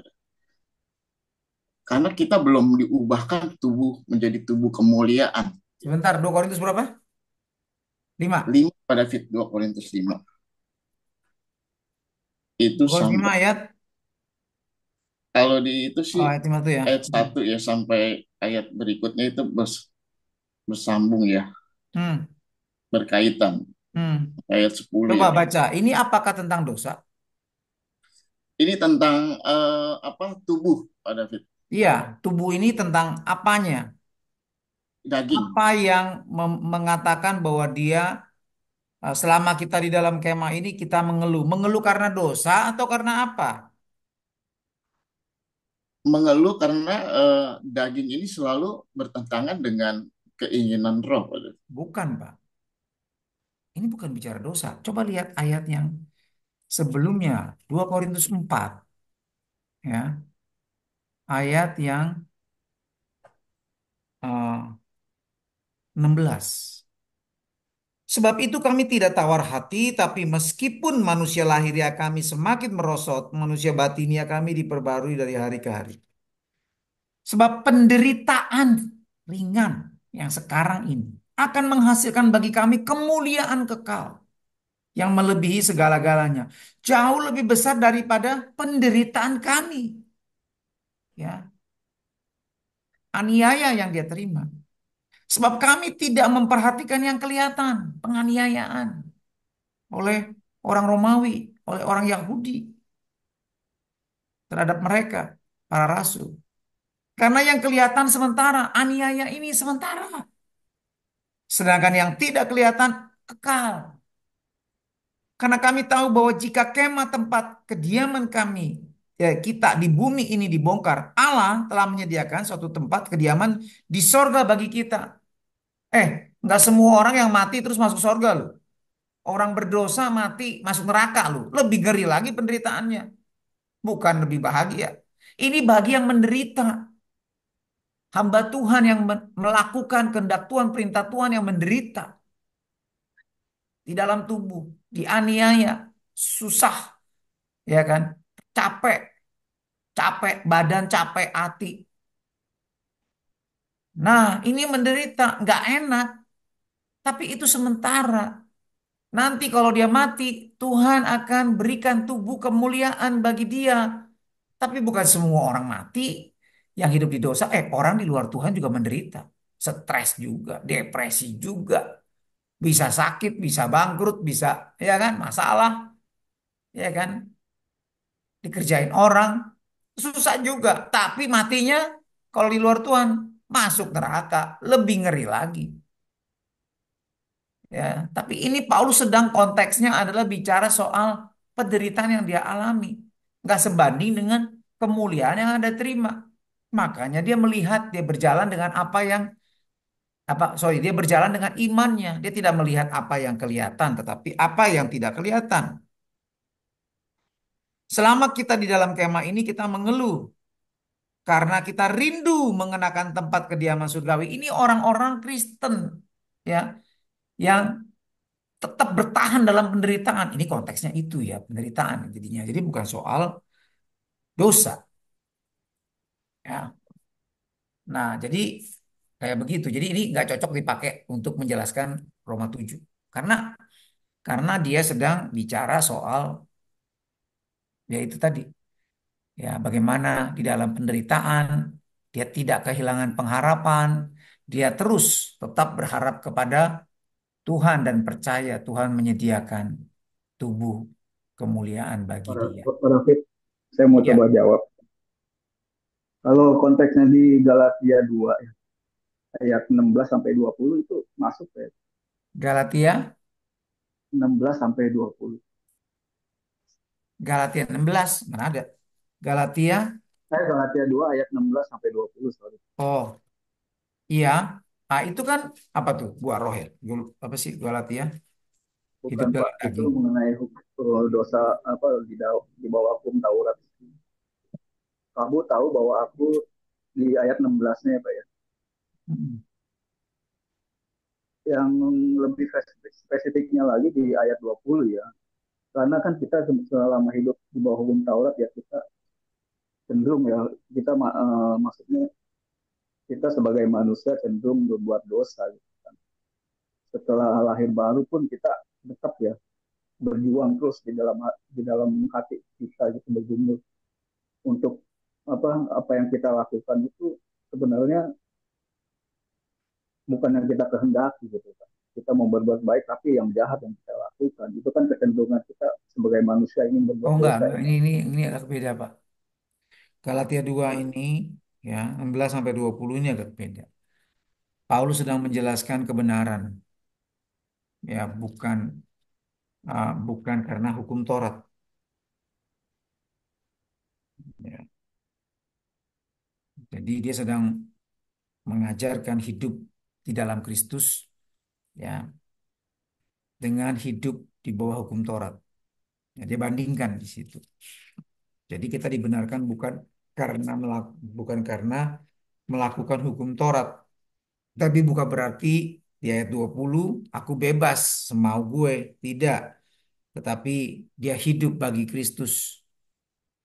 [SPEAKER 2] Karena kita belum diubahkan tubuh menjadi tubuh kemuliaan.
[SPEAKER 1] Sebentar, 2 Korintus berapa? 5.
[SPEAKER 2] 5 pada fit 2 Korintus 5 itu
[SPEAKER 1] 2 Korintus 5
[SPEAKER 2] sampai
[SPEAKER 1] ayat.
[SPEAKER 2] kalau di itu
[SPEAKER 1] Oh,
[SPEAKER 2] sih
[SPEAKER 1] ayat 5 tuh ya.
[SPEAKER 2] ayat 1 ya sampai ayat berikutnya itu bersambung ya,
[SPEAKER 1] Hmm.
[SPEAKER 2] berkaitan.
[SPEAKER 1] Hmm.
[SPEAKER 2] Ayat 10
[SPEAKER 1] Coba
[SPEAKER 2] ya.
[SPEAKER 1] baca. Ini apakah tentang dosa?
[SPEAKER 2] Ini tentang apa tubuh pada fit
[SPEAKER 1] Iya, tubuh ini tentang apanya?
[SPEAKER 2] daging.
[SPEAKER 1] Apa yang mengatakan bahwa dia selama kita di dalam kemah ini kita mengeluh. Mengeluh karena dosa atau karena apa?
[SPEAKER 2] mengeluh karena daging ini selalu bertentangan dengan keinginan roh.
[SPEAKER 1] Bukan, Pak. Ini bukan bicara dosa. Coba lihat ayat yang sebelumnya, 2 Korintus 4, ya. Ayat yang 16. Sebab itu kami tidak tawar hati, tapi meskipun manusia lahiriah kami semakin merosot, manusia batinia kami diperbarui dari hari ke hari. Sebab penderitaan ringan yang sekarang ini akan menghasilkan bagi kami kemuliaan kekal yang melebihi segala-galanya. Jauh lebih besar daripada penderitaan kami. Ya, aniaya yang dia terima. Sebab kami tidak memperhatikan yang kelihatan, penganiayaan oleh orang Romawi, oleh orang Yahudi terhadap mereka, para rasul. Karena yang kelihatan sementara, aniaya ini sementara. Sedangkan yang tidak kelihatan kekal. Karena kami tahu bahwa jika kemah tempat kediaman kami, ya kita di bumi ini dibongkar, Allah telah menyediakan suatu tempat kediaman di sorga bagi kita. Eh, nggak semua orang yang mati terus masuk sorga loh. Orang berdosa mati masuk neraka loh. Lebih ngeri lagi penderitaannya. Bukan lebih bahagia. Ini bagi yang menderita. Hamba Tuhan yang melakukan kehendak Tuhan, perintah Tuhan yang menderita di dalam tubuh, dianiaya, susah, ya kan? Capek, capek badan, capek hati. Nah, ini menderita, nggak enak, tapi itu sementara. Nanti kalau dia mati, Tuhan akan berikan tubuh kemuliaan bagi dia. Tapi bukan semua orang mati yang hidup di dosa. Orang di luar Tuhan juga menderita. Stres juga, depresi juga. Bisa sakit, bisa bangkrut, bisa, ya kan, masalah, ya kan, dikerjain orang. Susah juga. Tapi matinya kalau di luar Tuhan, masuk neraka. Lebih ngeri lagi. Ya, tapi ini Paulus sedang konteksnya adalah bicara soal penderitaan yang dia alami. Nggak sebanding dengan kemuliaan yang Anda terima. Makanya dia melihat, dia berjalan dengan dia berjalan dengan imannya. Dia tidak melihat apa yang kelihatan, tetapi apa yang tidak kelihatan. Selama kita di dalam kemah ini kita mengeluh karena kita rindu mengenakan tempat kediaman surgawi. Ini orang-orang Kristen, ya, yang tetap bertahan dalam penderitaan. Ini konteksnya itu ya, penderitaan jadinya. Jadi bukan soal dosa, ya. Nah, jadi kayak begitu. Jadi ini nggak cocok dipakai untuk menjelaskan Roma 7. Karena dia sedang bicara soal ya itu tadi, ya bagaimana di dalam penderitaan dia tidak kehilangan pengharapan, dia terus tetap berharap kepada Tuhan dan percaya Tuhan menyediakan tubuh kemuliaan bagi dia.
[SPEAKER 7] Pak Rafid, saya mau
[SPEAKER 1] Iya,
[SPEAKER 7] coba jawab. Kalau konteksnya di Galatia 2 ya, ayat 16 sampai 20 itu masuk ya.
[SPEAKER 1] Galatia
[SPEAKER 7] 16 sampai 20.
[SPEAKER 1] Galatia 16 mana ada? Galatia,
[SPEAKER 7] Saya Galatia 2 ayat 16 sampai 20, sorry.
[SPEAKER 1] oh iya, ah itu kan apa tuh? Buah roh ya? Apa sih Galatia? Hidup
[SPEAKER 7] Bukan Pak,
[SPEAKER 1] dalam
[SPEAKER 7] itu
[SPEAKER 1] daging.
[SPEAKER 7] mengenai dosa apa di bawah hukum Taurat. Kamu tahu bahwa aku di ayat 16-nya ya Pak ya.
[SPEAKER 1] Hmm.
[SPEAKER 7] Yang lebih spesifiknya lagi di ayat 20 ya. Karena kan kita selama hidup di bawah hukum Taurat ya kita cenderung ya kita maksudnya kita sebagai manusia cenderung berbuat dosa gitu kan. Setelah lahir baru pun kita tetap ya berjuang terus di dalam hati kita gitu bergumul untuk apa yang kita lakukan itu sebenarnya bukan yang kita kehendaki gitu kan. Kita mau berbuat baik tapi yang jahat yang kita lakukan itu kan kecenderungan kita sebagai manusia ingin
[SPEAKER 1] Oh
[SPEAKER 7] berbuat
[SPEAKER 1] enggak,
[SPEAKER 7] dosa
[SPEAKER 1] enggak.
[SPEAKER 7] ya Pak.
[SPEAKER 1] Ini agak beda, Pak. Galatia 2 ini ya 16 sampai 20 ini agak beda. Paulus sedang menjelaskan kebenaran, ya bukan karena hukum Taurat. Ya. Jadi dia sedang mengajarkan hidup di dalam Kristus, ya, dengan hidup di bawah hukum Taurat. Ya, dia bandingkan di situ. Jadi kita dibenarkan bukan karena melakukan hukum Taurat, tapi bukan berarti di ayat 20 aku bebas semau gue, tidak. Tetapi dia hidup bagi Kristus.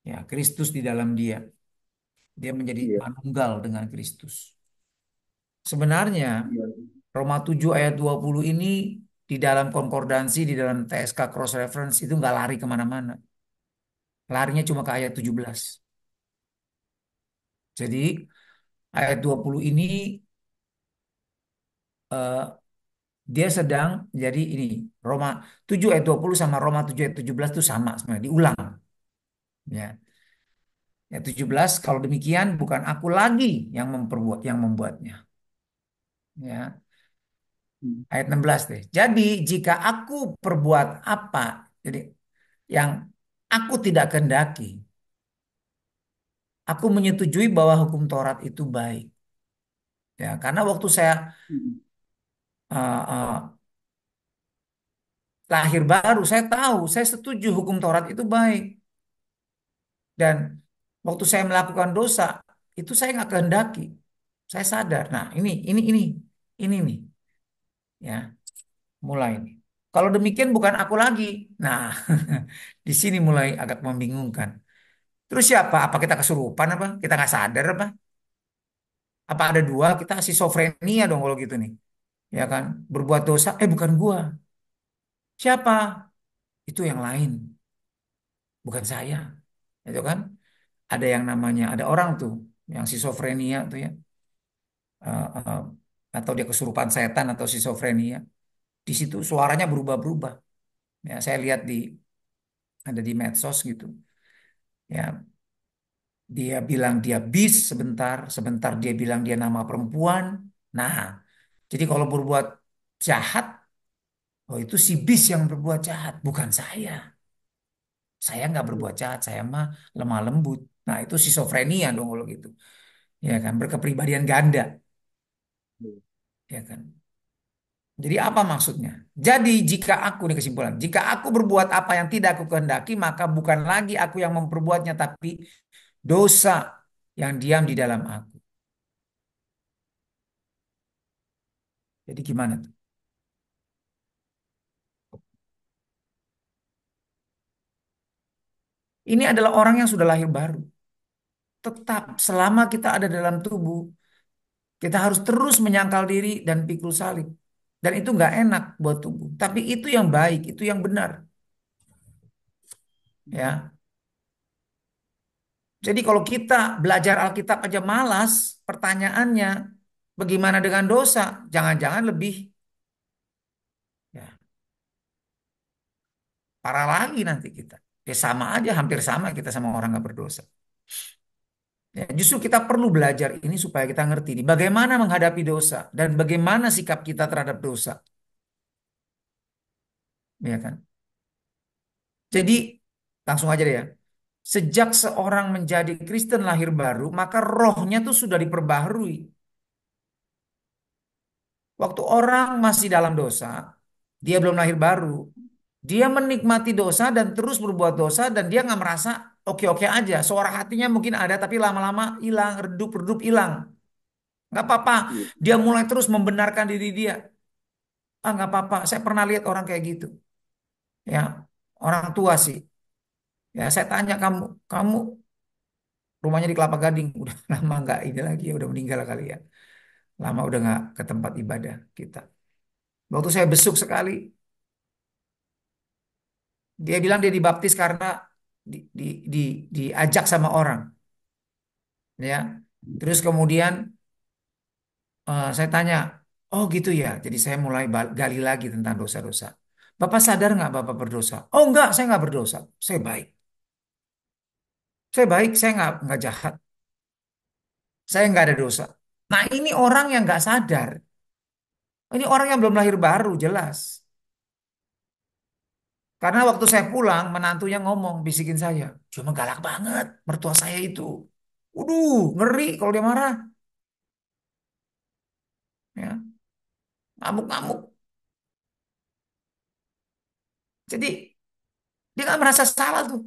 [SPEAKER 1] Ya, Kristus di dalam dia. Dia menjadi
[SPEAKER 7] Iya,
[SPEAKER 1] manunggal dengan Kristus. Sebenarnya
[SPEAKER 7] iya.
[SPEAKER 1] Roma 7 ayat 20 ini di dalam konkordansi, di dalam TSK cross reference itu nggak lari kemana-mana. Larinya cuma ke ayat 17. Jadi ayat 20 ini eh, dia sedang jadi ini Roma 7 ayat 20 sama Roma 7 ayat 17 itu sama sebenarnya diulang, ya. Ayat 17 kalau demikian bukan aku lagi yang membuatnya, ya.
[SPEAKER 7] Hmm.
[SPEAKER 1] Ayat 16 deh. Jadi jika aku perbuat apa jadi yang aku tidak kehendaki, aku menyetujui bahwa hukum Taurat itu baik. Ya, karena waktu saya
[SPEAKER 7] Hmm.
[SPEAKER 1] uh, uh, lahir baru, saya tahu, saya setuju hukum Taurat itu baik. Dan waktu saya melakukan dosa, itu saya nggak kehendaki. Saya sadar. Nah, ini nih, ya, mulai nih. Kalau demikian bukan aku lagi. Nah, di sini mulai agak membingungkan. Terus siapa? Apa kita kesurupan apa? Kita nggak sadar apa? Apa ada dua? Kita schizofrenia dong kalau gitu nih. Ya kan? Berbuat dosa, bukan gua. Siapa? Itu yang lain, bukan saya. Itu kan? Ada yang namanya, ada orang tuh yang schizofrenia tuh ya. eh, eh, atau dia kesurupan setan atau schizofrenia. Di situ suaranya berubah-berubah. Ya, saya lihat ada di medsos gitu. Ya, dia bilang dia bis sebentar, sebentar dia bilang dia nama perempuan. Nah, jadi kalau berbuat jahat, oh itu si bis yang berbuat jahat, bukan saya. Saya nggak berbuat jahat, saya mah lemah lembut. Nah, itu schizofrenia dong kalau gitu. Ya kan, berkepribadian ganda, ya kan. Jadi apa maksudnya? Jadi jika aku, nih kesimpulan, jika aku berbuat apa yang tidak aku kehendaki, maka bukan lagi aku yang memperbuatnya, tapi dosa yang diam di dalam aku. Jadi gimana tuh? Ini adalah orang yang sudah lahir baru. Tetap selama kita ada dalam tubuh, kita harus terus menyangkal diri dan pikul salib. Dan itu nggak enak buat tubuh. Tapi itu yang baik, itu yang benar. Ya, jadi kalau kita belajar Alkitab aja malas, pertanyaannya bagaimana dengan dosa? Jangan-jangan lebih, ya, parah lagi nanti kita. Ya sama aja, hampir sama kita sama orang nggak berdosa. Ya, justru kita perlu belajar ini supaya kita ngerti nih, bagaimana menghadapi dosa dan bagaimana sikap kita terhadap dosa, ya kan? Jadi langsung aja deh ya. Sejak seorang menjadi Kristen lahir baru, maka rohnya tuh sudah diperbaharui. Waktu orang masih dalam dosa, dia belum lahir baru, dia menikmati dosa dan terus berbuat dosa dan dia nggak merasa oke-oke aja. Suara hatinya mungkin ada tapi lama-lama hilang, redup-redup hilang. Nggak apa-apa.
[SPEAKER 7] Iya.
[SPEAKER 1] Dia mulai terus membenarkan diri dia. Ah nggak apa-apa. Saya pernah lihat orang kayak gitu. Ya orang tua sih. Ya saya tanya kamu rumahnya di Kelapa Gading. Udah lama nggak ini lagi ya udah meninggal kali ya. Lama udah nggak ke tempat ibadah kita. Waktu saya besuk sekali, dia bilang dia dibaptis karena di, di, di, diajak sama orang, ya. Terus kemudian saya tanya, oh gitu ya. Jadi saya mulai gali lagi tentang dosa-dosa. Bapak sadar nggak Bapak berdosa? Oh enggak, saya nggak berdosa. Saya baik. Saya baik, saya nggak jahat. Saya nggak ada dosa. Nah ini orang yang nggak sadar. Ini orang yang belum lahir baru, jelas. Karena waktu saya pulang, menantunya ngomong, bisikin saya. Cuma galak banget mertua saya itu. Ngeri kalau dia marah. Ya, ngamuk-ngamuk. Jadi dia nggak merasa salah tuh.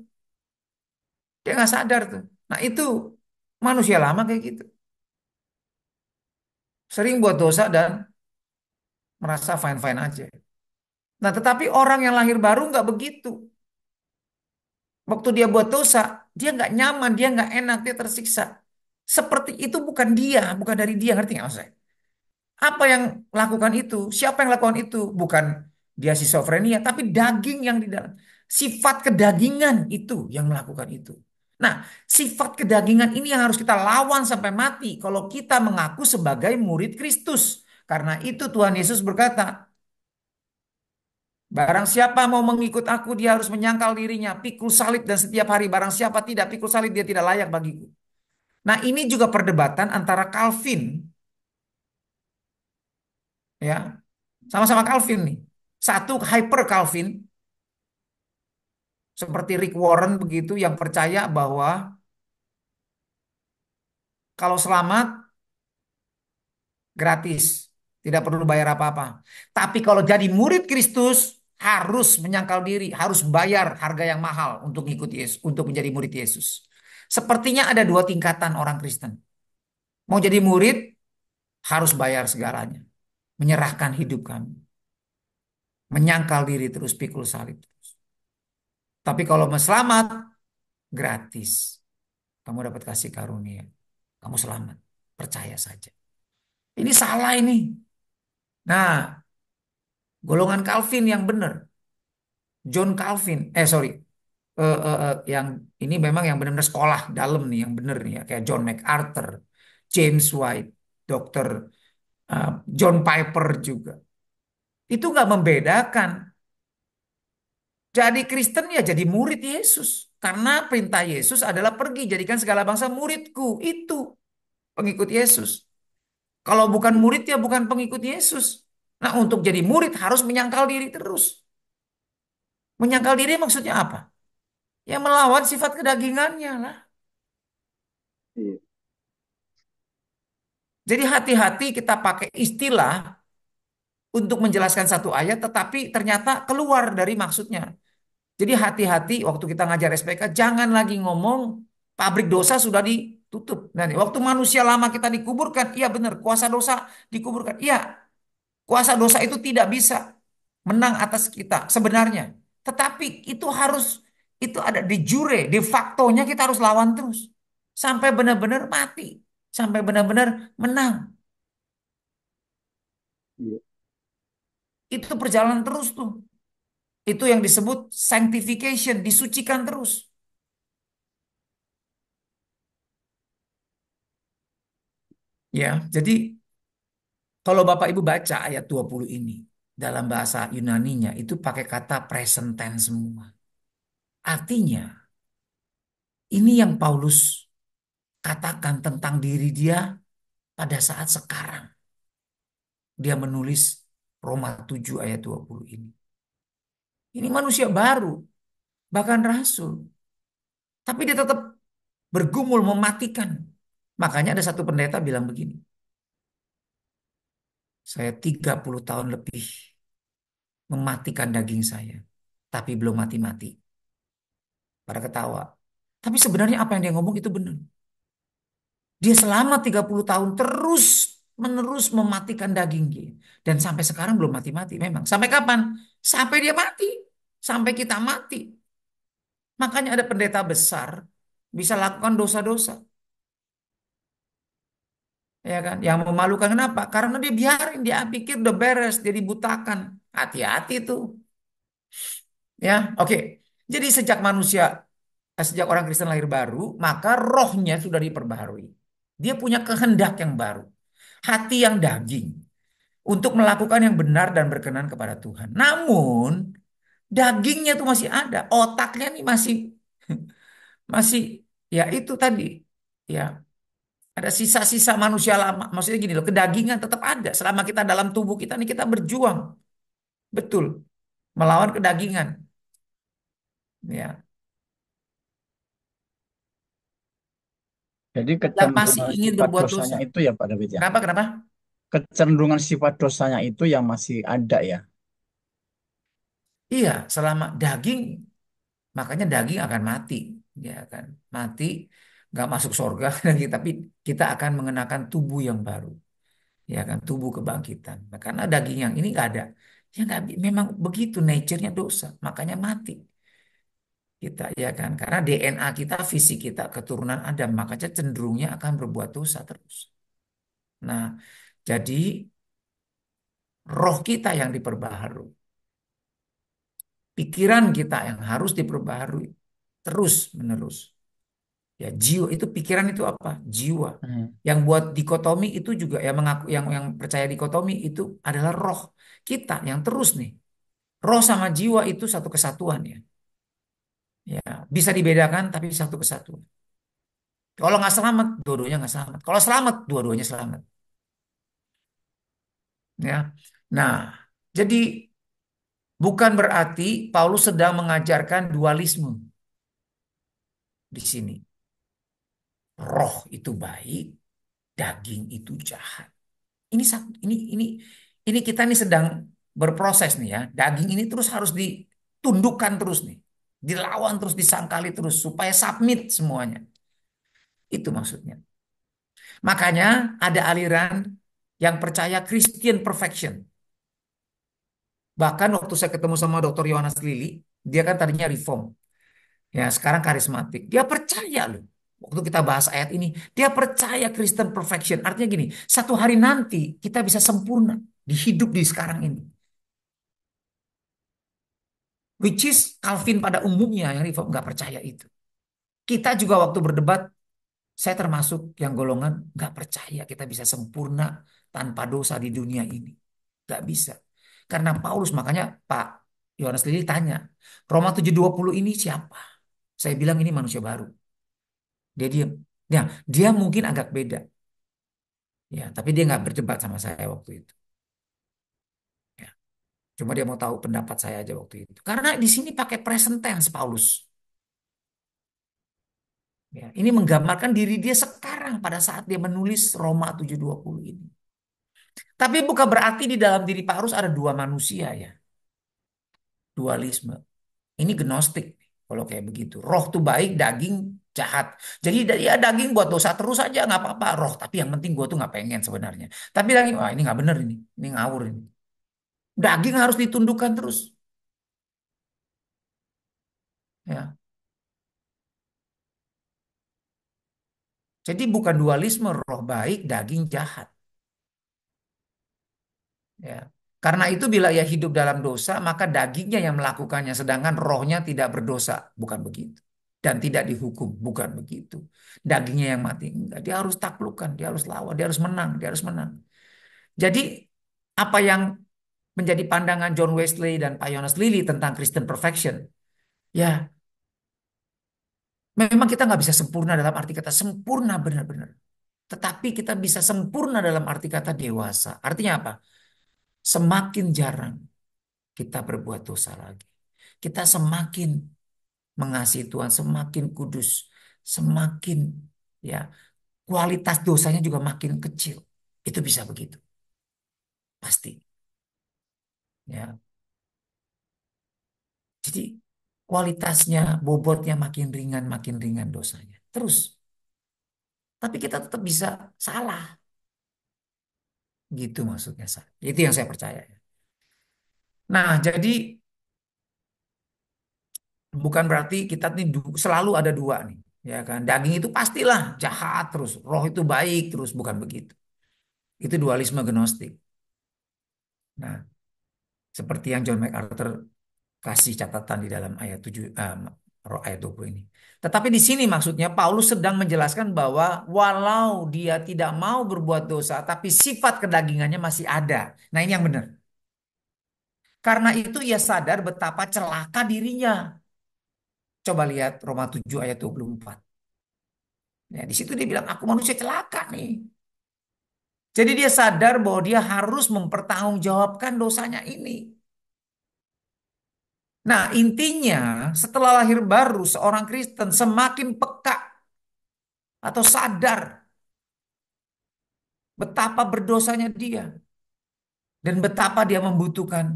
[SPEAKER 1] Dia nggak sadar tuh. Nah itu manusia lama kayak gitu. Sering buat dosa dan merasa fine-fine aja. Nah tetapi orang yang lahir baru nggak begitu. Waktu dia buat dosa, dia nggak nyaman, dia nggak enak, dia tersiksa. Seperti itu bukan dia, bukan dari dia, ngerti nggak maksud saya? Apa yang lakukan itu? Siapa yang lakukan itu? Bukan dia schizofrenia, tapi daging yang di dalam. Sifat kedagingan itu yang melakukan itu. Nah, sifat kedagingan ini yang harus kita lawan sampai mati kalau kita mengaku sebagai murid Kristus. Karena itu Tuhan Yesus berkata, barang siapa mau mengikut aku, dia harus menyangkal dirinya, pikul salib dan setiap hari. Barang siapa tidak pikul salib, dia tidak layak bagiku. Nah, ini juga perdebatan antara Calvin, ya, sama-sama Calvin nih. Satu hyper Calvin, seperti Rick Warren begitu, yang percaya bahwa kalau selamat gratis, tidak perlu bayar apa-apa. Tapi kalau jadi murid Kristus, harus menyangkal diri, harus bayar harga yang mahal untuk ikut Yesus, untuk menjadi murid Yesus. Sepertinya ada dua tingkatan orang Kristen. Mau jadi murid, harus bayar segalanya. Menyerahkan hidup kami. Menyangkal diri terus, pikul salib terus. Tapi kalau mau selamat, gratis. Kamu dapat kasih karunia. Kamu selamat. Percaya saja. Ini salah ini. Nah, golongan Calvin yang benar. John Calvin. Sorry. Yang ini memang yang benar-benar sekolah dalam nih. Yang benar nih ya. Kayak John MacArthur. James White. Dr. John Piper juga. Itu nggak membedakan. Jadi Kristen ya jadi murid Yesus. Karena perintah Yesus adalah pergi jadikan segala bangsa muridku. Itu pengikut Yesus. Kalau bukan murid ya bukan pengikut Yesus. Nah untuk jadi murid harus menyangkal diri terus. Menyangkal diri maksudnya apa? Ya melawan sifat kedagingannya lah.
[SPEAKER 7] Iya,
[SPEAKER 1] Jadi hati-hati kita pakai istilah untuk menjelaskan satu ayat tetapi ternyata keluar dari maksudnya. Jadi hati-hati waktu kita ngajar SPK, jangan lagi ngomong pabrik dosa sudah ditutup. Nah, nih, waktu manusia lama kita dikuburkan, iya benar, kuasa dosa dikuburkan. Iya, kuasa dosa itu tidak bisa menang atas kita sebenarnya. Tetapi itu harus, itu ada de jure, de factonya kita harus lawan terus. Sampai benar-benar mati. Sampai benar-benar menang.
[SPEAKER 7] iya,
[SPEAKER 1] Itu perjalanan terus tuh. Itu yang disebut sanctification, disucikan terus. Ya, jadi kalau Bapak Ibu baca ayat 20 ini dalam bahasa Yunaninya itu pakai kata present tense semua. Artinya ini yang Paulus katakan tentang diri dia pada saat sekarang. Dia menulis Roma 7 ayat 20 ini. Ini manusia baru, bahkan rasul. Tapi dia tetap bergumul mematikan. Makanya ada satu pendeta bilang begini. Saya 30 tahun lebih mematikan daging saya. Tapi belum mati-mati. Pada ketawa. Tapi sebenarnya apa yang dia ngomong itu benar. Dia selama 30 tahun terus menerus mematikan daging dia. Dan sampai sekarang belum mati-mati memang. Sampai kapan? Sampai dia mati. Sampai kita mati. Makanya ada pendeta besar bisa lakukan dosa-dosa. Ya kan? Yang memalukan kenapa? Karena dia biarin, dia pikir udah beres, dia dibutakan. Hati-hati tuh. Ya, oke. Jadi sejak orang Kristen lahir baru, maka rohnya sudah diperbaharui. Dia punya kehendak yang baru. Hati yang daging. Untuk melakukan yang benar dan berkenan kepada Tuhan. Namun, dagingnya itu masih ada. Otaknya nih masih, masih, ya itu tadi. Ya, ada sisa-sisa manusia lama. Maksudnya gini loh, kedagingan tetap ada. Selama kita dalam tubuh kita nih, kita berjuang. Betul. Melawan kedagingan. Ya,
[SPEAKER 6] Jadi
[SPEAKER 1] yang masih
[SPEAKER 6] kecenderungan
[SPEAKER 1] ingin
[SPEAKER 6] sifat
[SPEAKER 1] berbuat
[SPEAKER 6] dosanya
[SPEAKER 1] dosa.
[SPEAKER 6] itu ya Pak David ya.
[SPEAKER 1] Kenapa? Kenapa?
[SPEAKER 6] Kecenderungan sifat dosanya itu yang masih ada ya.
[SPEAKER 1] Iya, selama daging, makanya daging akan mati, ya kan? Mati, nggak masuk surga, tapi kita akan mengenakan tubuh yang baru, ya kan? Tubuh kebangkitan. Nah, karena daging yang ini nggak ada, ya nggak, memang begitu nature-nya dosa, makanya mati kita, ya kan? Karena DNA kita, fisik kita, keturunan Adam, makanya cenderungnya akan berbuat dosa terus. Nah, jadi roh kita yang diperbaharui, pikiran kita yang harus diperbaharui terus menerus. Ya, jiwa itu, pikiran itu apa? Jiwa.
[SPEAKER 6] Hmm.
[SPEAKER 1] Yang buat dikotomi itu juga, yang mengaku, yang percaya dikotomi itu adalah roh kita yang terus nih. Roh sama jiwa itu satu kesatuan ya. Ya, bisa dibedakan tapi satu kesatuan. Kalau nggak selamat, dua-duanya nggak selamat. Kalau selamat, dua-duanya selamat. Ya. Nah, jadi bukan berarti Paulus sedang mengajarkan dualisme di sini. Roh itu baik, daging itu jahat. Ini kita nih sedang berproses nih ya. Daging ini terus harus ditundukkan terus nih. Dilawan terus, disangkali terus supaya submit semuanya. Itu maksudnya. Makanya ada aliran yang percaya Christian perfection. Bahkan waktu saya ketemu sama Dr. Yohanes Lili, dia kan tadinya reform. Ya, sekarang karismatik. Dia percaya loh. Waktu kita bahas ayat ini, dia percaya Christian perfection. Artinya gini, satu hari nanti kita bisa sempurna di hidup di sekarang ini. Which is Calvin pada umumnya yang reform nggak percaya itu. Kita juga waktu berdebat, saya termasuk yang golongan nggak percaya kita bisa sempurna tanpa dosa di dunia ini. Nggak bisa. Karena Paulus, makanya Pak Yohanes Lili tanya, Roma 7:20 ini siapa? Saya bilang ini manusia baru. Dia diam. Ya, dia mungkin agak beda. Ya, tapi dia nggak berdebat sama saya waktu itu. Ya, cuma dia mau tahu pendapat saya aja waktu itu. Karena di sini pakai present tense Paulus. Ya, ini menggambarkan diri dia sekarang pada saat dia menulis Roma 7:20 ini. Tapi bukan berarti di dalam diri Paulus ada dua manusia ya. Dualisme. Ini gnostik kalau kayak begitu. Roh tuh baik, daging jahat. Jadi ya daging buat dosa terus aja nggak apa-apa. Roh, tapi yang penting gue tuh nggak pengen sebenarnya. Tapi daging, wah ini nggak bener ini ngawur ini. Daging harus ditundukkan terus. Ya, jadi bukan dualisme, roh baik, daging jahat. Ya. Karena itu bila ia hidup dalam dosa, maka dagingnya yang melakukannya, sedangkan rohnya tidak berdosa. Bukan begitu. Dan tidak dihukum. Bukan begitu. Dagingnya yang mati. Enggak. Dia harus taklukkan, dia harus lawan, dia harus menang, dia harus menang. Jadi apa yang menjadi pandangan John Wesley dan Pak Yohanes Lilly tentang Christian perfection, ya memang kita nggak bisa sempurna dalam arti kata sempurna benar-benar. Tetapi kita bisa sempurna dalam arti kata dewasa. Artinya apa? Semakin jarang kita berbuat dosa lagi. Kita semakin mengasihi Tuhan, semakin kudus, semakin ya kualitas dosanya juga makin kecil. Itu bisa begitu, pasti. Ya, jadi kualitasnya, bobotnya makin ringan dosanya. Terus, tapi kita tetap bisa salah, gitu maksudnya. Itu yang saya percaya. Nah, jadi bukan berarti kita nih selalu ada dua nih, ya kan? Daging itu pastilah jahat terus, roh itu baik terus, bukan begitu. Itu dualisme gnostik. Nah, seperti yang John MacArthur kasih catatan di dalam ayat 7 ayat 20 ini. Tetapi di sini maksudnya Paulus sedang menjelaskan bahwa walau dia tidak mau berbuat dosa, tapi sifat kedagingannya masih ada. Nah, ini yang benar. Karena itu ia sadar betapa celaka dirinya. Coba lihat Roma 7 ayat 24. Ya, di situ dia bilang, aku manusia celaka nih. Jadi dia sadar bahwa dia harus mempertanggungjawabkan dosanya ini. Nah, intinya setelah lahir baru seorang Kristen semakin peka atau sadar betapa berdosanya dia dan betapa dia membutuhkan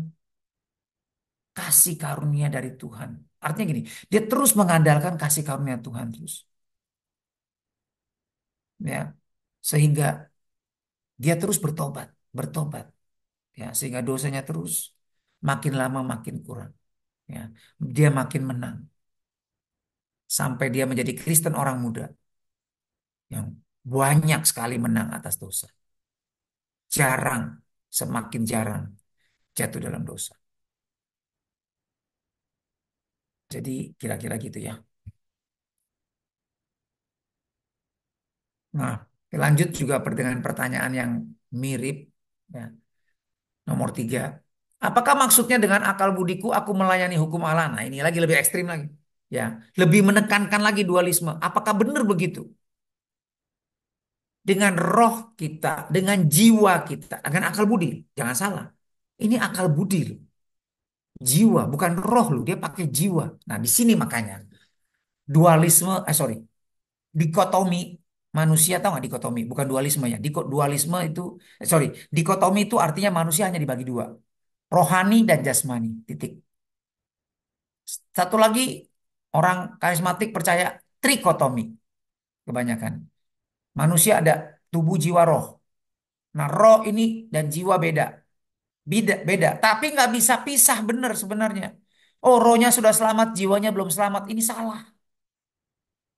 [SPEAKER 1] kasih karunia dari Tuhan. Artinya gini, dia terus mengandalkan kasih karunia Tuhan terus, ya, sehingga dia terus bertobat, bertobat, ya, sehingga dosanya terus makin lama makin kurang, ya, dia makin menang sampai dia menjadi Kristen orang muda yang banyak sekali menang atas dosa, jarang, semakin jarang jatuh dalam dosa. Jadi kira-kira gitu ya. Nah, lanjut juga dengan pertanyaan yang mirip. Ya. Nomor 3. Apakah maksudnya dengan akal budiku aku melayani hukum Allah? Nah, ini lagi lebih ekstrim lagi. Ya, lebih menekankan lagi dualisme. Apakah benar begitu? Dengan roh kita, dengan jiwa kita, dengan akal budi. Jangan salah. Ini akal budi loh. Jiwa, bukan roh loh. Dia pakai jiwa. Nah, di sini makanya dualisme, sorry, dikotomi manusia, tahu nggak dikotomi? Bukan dualisme ya. Dualisme itu, sorry, dikotomi itu artinya manusia hanya dibagi dua, rohani dan jasmani. Titik. Satu lagi, orang karismatik percaya trikotomi. Kebanyakan manusia ada tubuh, jiwa, roh. Nah, roh ini dan jiwa beda, beda, beda. Tapi nggak bisa pisah benar sebenarnya. Oh, rohnya sudah selamat, jiwanya belum selamat. Ini salah.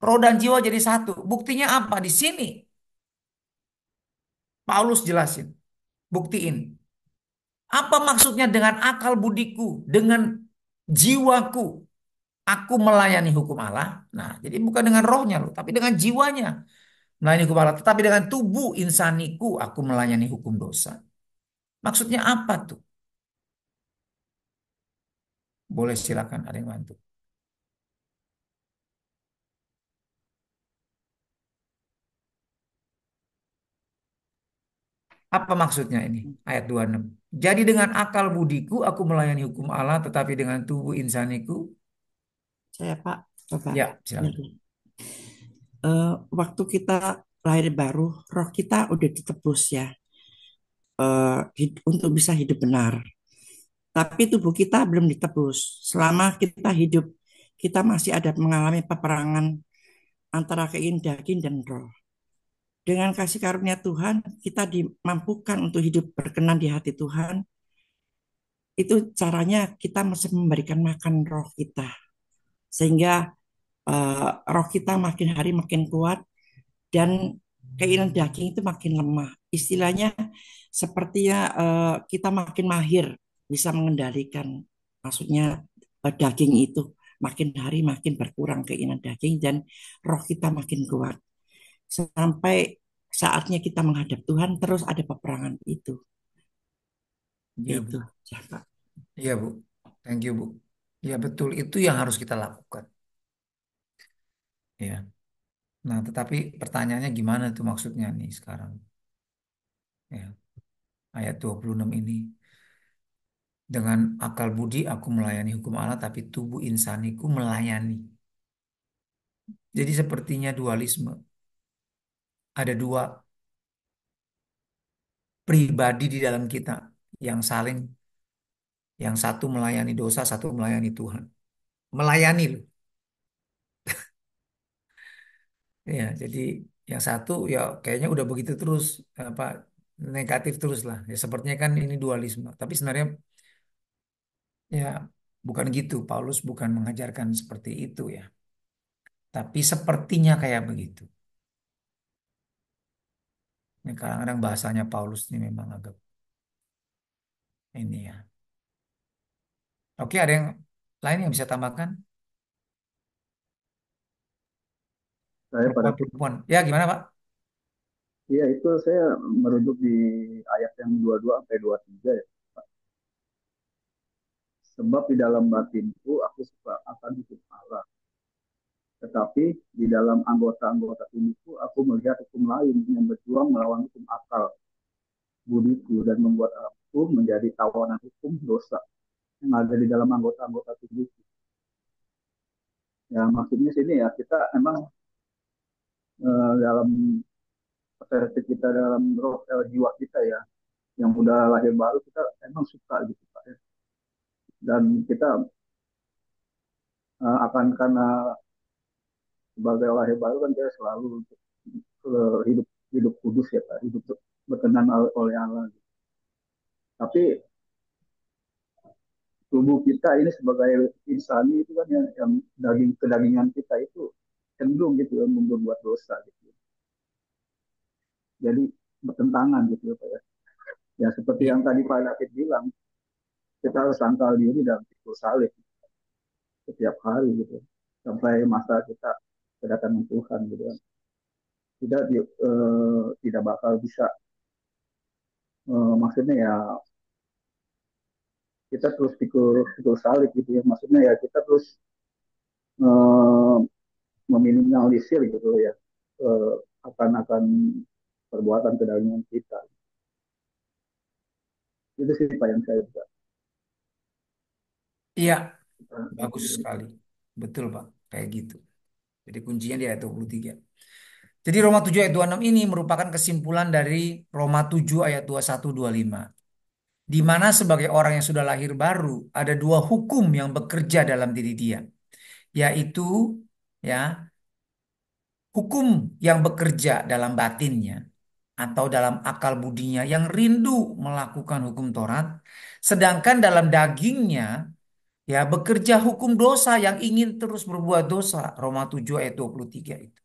[SPEAKER 1] Roh dan jiwa jadi satu. Buktinya apa? Di sini Paulus jelasin, buktiin. Apa maksudnya dengan akal budiku, dengan jiwaku, aku melayani hukum Allah. Nah, jadi bukan dengan rohnya loh, tapi dengan jiwanya melayani hukum Allah. Tetapi dengan tubuh insaniku, aku melayani hukum dosa. Maksudnya apa tuh? Boleh silakan ada yang bantu. Apa maksudnya ini? Ayat 26. Jadi dengan akal budiku, aku melayani hukum Allah, tetapi dengan tubuh insaniku.
[SPEAKER 8] Saya Pak, Bapak.
[SPEAKER 1] Ya,
[SPEAKER 8] Ya,
[SPEAKER 1] silakan.
[SPEAKER 8] waktu kita lahir baru, roh kita udah ditebus ya, untuk bisa hidup benar. Tapi tubuh kita belum ditebus. Selama kita hidup, kita masih ada mengalami peperangan antara keinginan daging dan roh. Dengan kasih karunia Tuhan, kita dimampukan untuk hidup berkenan di hati Tuhan. Itu caranya kita mesti memberikan makan roh kita. Sehingga roh kita makin hari makin kuat dan keinginan daging itu makin lemah. Istilahnya sepertinya kita makin mahir bisa mengendalikan, maksudnya daging itu makin hari makin berkurang keinginan daging dan roh kita makin kuat. Sampai saatnya kita menghadap Tuhan terus ada peperangan itu.
[SPEAKER 1] Iya, Bu.
[SPEAKER 8] Itu, ya, Pak.
[SPEAKER 1] Iya, Bu. Thank you, Bu. Ya, betul. Itu yang harus kita lakukan. Ya. Nah, tetapi pertanyaannya gimana tuh maksudnya nih sekarang? Ya, ayat 26 ini. Dengan akal budi aku melayani hukum Allah, tapi tubuh insaniku melayani. Jadi sepertinya dualisme. Ada dua pribadi di dalam kita yang saling, yang satu melayani dosa, satu melayani Tuhan. Melayani loh. Ya, jadi yang satu ya kayaknya udah begitu terus, apa, negatif terus lah. Ya sepertinya kan ini dualisme. Tapi sebenarnya ya bukan gitu. Paulus bukan mengajarkan seperti itu ya. Tapi sepertinya kayak begitu. Ini kadang-kadang bahasanya Paulus ini memang agak ini ya. Oke, ada yang lain yang bisa tambahkan?
[SPEAKER 7] Saya pada
[SPEAKER 1] Perempuan-perempuan. Ya, gimana, Pak?
[SPEAKER 7] Iya, itu saya merujuk di ayat yang 22 sampai 23 ya. Sebab di dalam batinku aku suka akan hukum Allah. Tetapi di dalam anggota-anggota tubuhku aku melihat hukum lain yang berjuang melawan hukum akal budiku dan membuat aku menjadi tawanan hukum dosa yang ada di dalam anggota-anggota tubuhku. Ya maksudnya sini ya kita emang dalam perspektif kita, dalam roh jiwa kita ya, yang udah lahir baru, kita emang suka gitu Pak ya. Dan kita akan, karena sebagai lahir baru kan kita selalu untuk hidup hidup kudus ya Pak, hidup berkenan oleh Allah. Tapi tubuh kita ini sebagai insani itu kan yang daging kedagingan kita itu cenderung gitu ya membuat dosa gitu. Jadi bertentangan gitu ya Pak ya. Ya seperti
[SPEAKER 1] Iya.
[SPEAKER 7] yang tadi Pak David bilang, kita harus sangkal diri dalam pikul salib setiap hari gitu. Sampai masa kita kedatangan Tuhan gitu kan. Tidak tidak bakal bisa, maksudnya ya kita terus pikul pikul salib gitu ya. Maksudnya ya kita terus eh, meminimalisir gitu ya, eh, akan perbuatan kedagingan kita. Itu sih Pak yang saya bisa
[SPEAKER 1] Iya, bagus
[SPEAKER 7] lakukan.
[SPEAKER 1] sekali. Betul, Pak. Kayak gitu. Jadi kuncinya di ayat 23. Jadi Roma 7 ayat 26 ini merupakan kesimpulan dari Roma 7 ayat 21 25. Di mana sebagai orang yang sudah lahir baru ada dua hukum yang bekerja dalam diri dia, yaitu ya, hukum yang bekerja dalam batinnya atau dalam akal budinya yang rindu melakukan hukum Taurat, sedangkan dalam dagingnya ya bekerja hukum dosa yang ingin terus berbuat dosa. Roma 7 ayat 23 itu.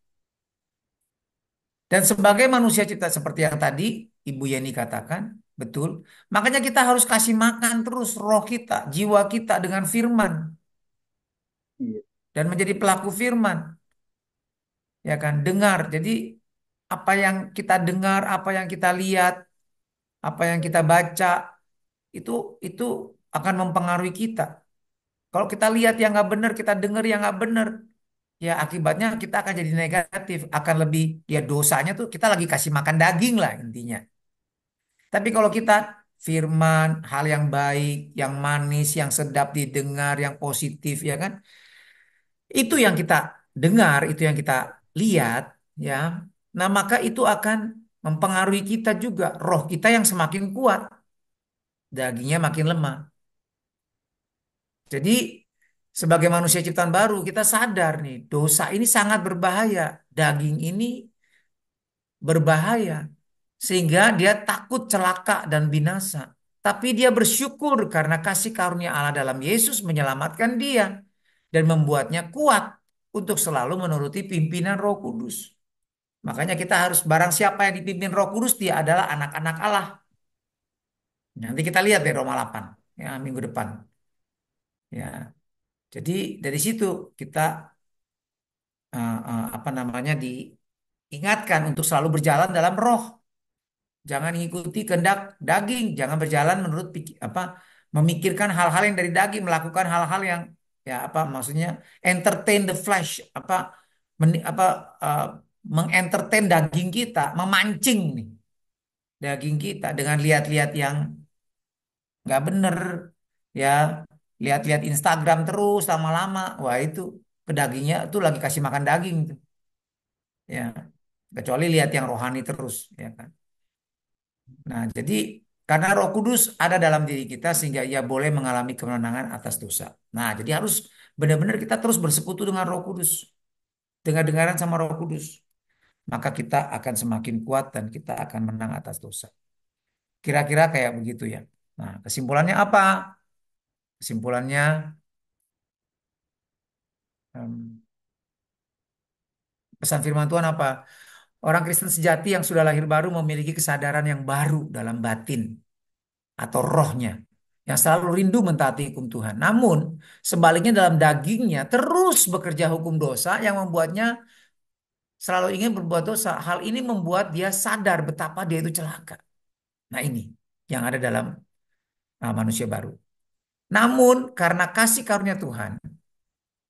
[SPEAKER 1] Dan sebagai manusia cipta seperti yang tadi Ibu Yeni katakan, betul. Makanya kita harus kasih makan terus roh kita, jiwa kita dengan firman
[SPEAKER 7] Iya,
[SPEAKER 1] dan menjadi pelaku firman, ya kan? Dengar. Jadi apa yang kita dengar, apa yang kita lihat, apa yang kita baca itu itu akan mempengaruhi kita. Kalau kita lihat yang nggak benar, kita dengar yang nggak benar, ya akibatnya kita akan jadi negatif, akan lebih ya dosanya tuh kita lagi kasih makan daging lah intinya. Tapi kalau kita firman, hal yang baik, yang manis, yang sedap didengar, yang positif ya kan, itu yang kita dengar, itu yang kita lihat ya. Nah, maka itu akan mempengaruhi kita juga, roh kita yang semakin kuat, dagingnya makin lemah. Jadi sebagai manusia ciptaan baru kita sadar nih, dosa ini sangat berbahaya, daging ini berbahaya sehingga dia takut celaka dan binasa. Tapi dia bersyukur karena kasih karunia Allah dalam Yesus menyelamatkan dia dan membuatnya kuat untuk selalu menuruti pimpinan Roh Kudus. Makanya kita harus barang siapa yang dipimpin Roh Kudus dia adalah anak-anak Allah. Nanti kita lihat deh Roma 8 ya minggu depan. Ya, jadi dari situ kita apa namanya diingatkan untuk selalu berjalan dalam roh. Jangan mengikuti kehendak daging, jangan berjalan menurut apa memikirkan hal-hal yang dari daging, melakukan hal-hal yang ya apa maksudnya entertain the flesh, apa apa uh, mengentertain daging kita, memancing nih daging kita dengan lihat-lihat yang nggak bener ya, lihat-lihat Instagram terus lama-lama, wah itu pedagingnya tuh lagi kasih makan daging tuh, ya kecuali lihat yang rohani terus ya kan. Nah, jadi karena Roh Kudus ada dalam diri kita sehingga ia boleh mengalami kemenangan atas dosa. Nah, jadi harus benar-benar kita terus bersekutu dengan Roh Kudus, dengar-dengaran sama Roh Kudus. Maka kita akan semakin kuat dan kita akan menang atas dosa. Kira-kira kayak begitu ya. Nah, kesimpulannya apa? Kesimpulannya em, pesan firman Tuhan apa? Orang Kristen sejati yang sudah lahir baru memiliki kesadaran yang baru dalam batin atau rohnya yang selalu rindu mentaati hukum Tuhan. Namun sebaliknya dalam dagingnya terus bekerja hukum dosa yang membuatnya selalu ingin berbuat dosa. Hal ini membuat dia sadar betapa dia itu celaka. Nah ini yang ada dalam manusia baru. Namun karena kasih karunia Tuhan,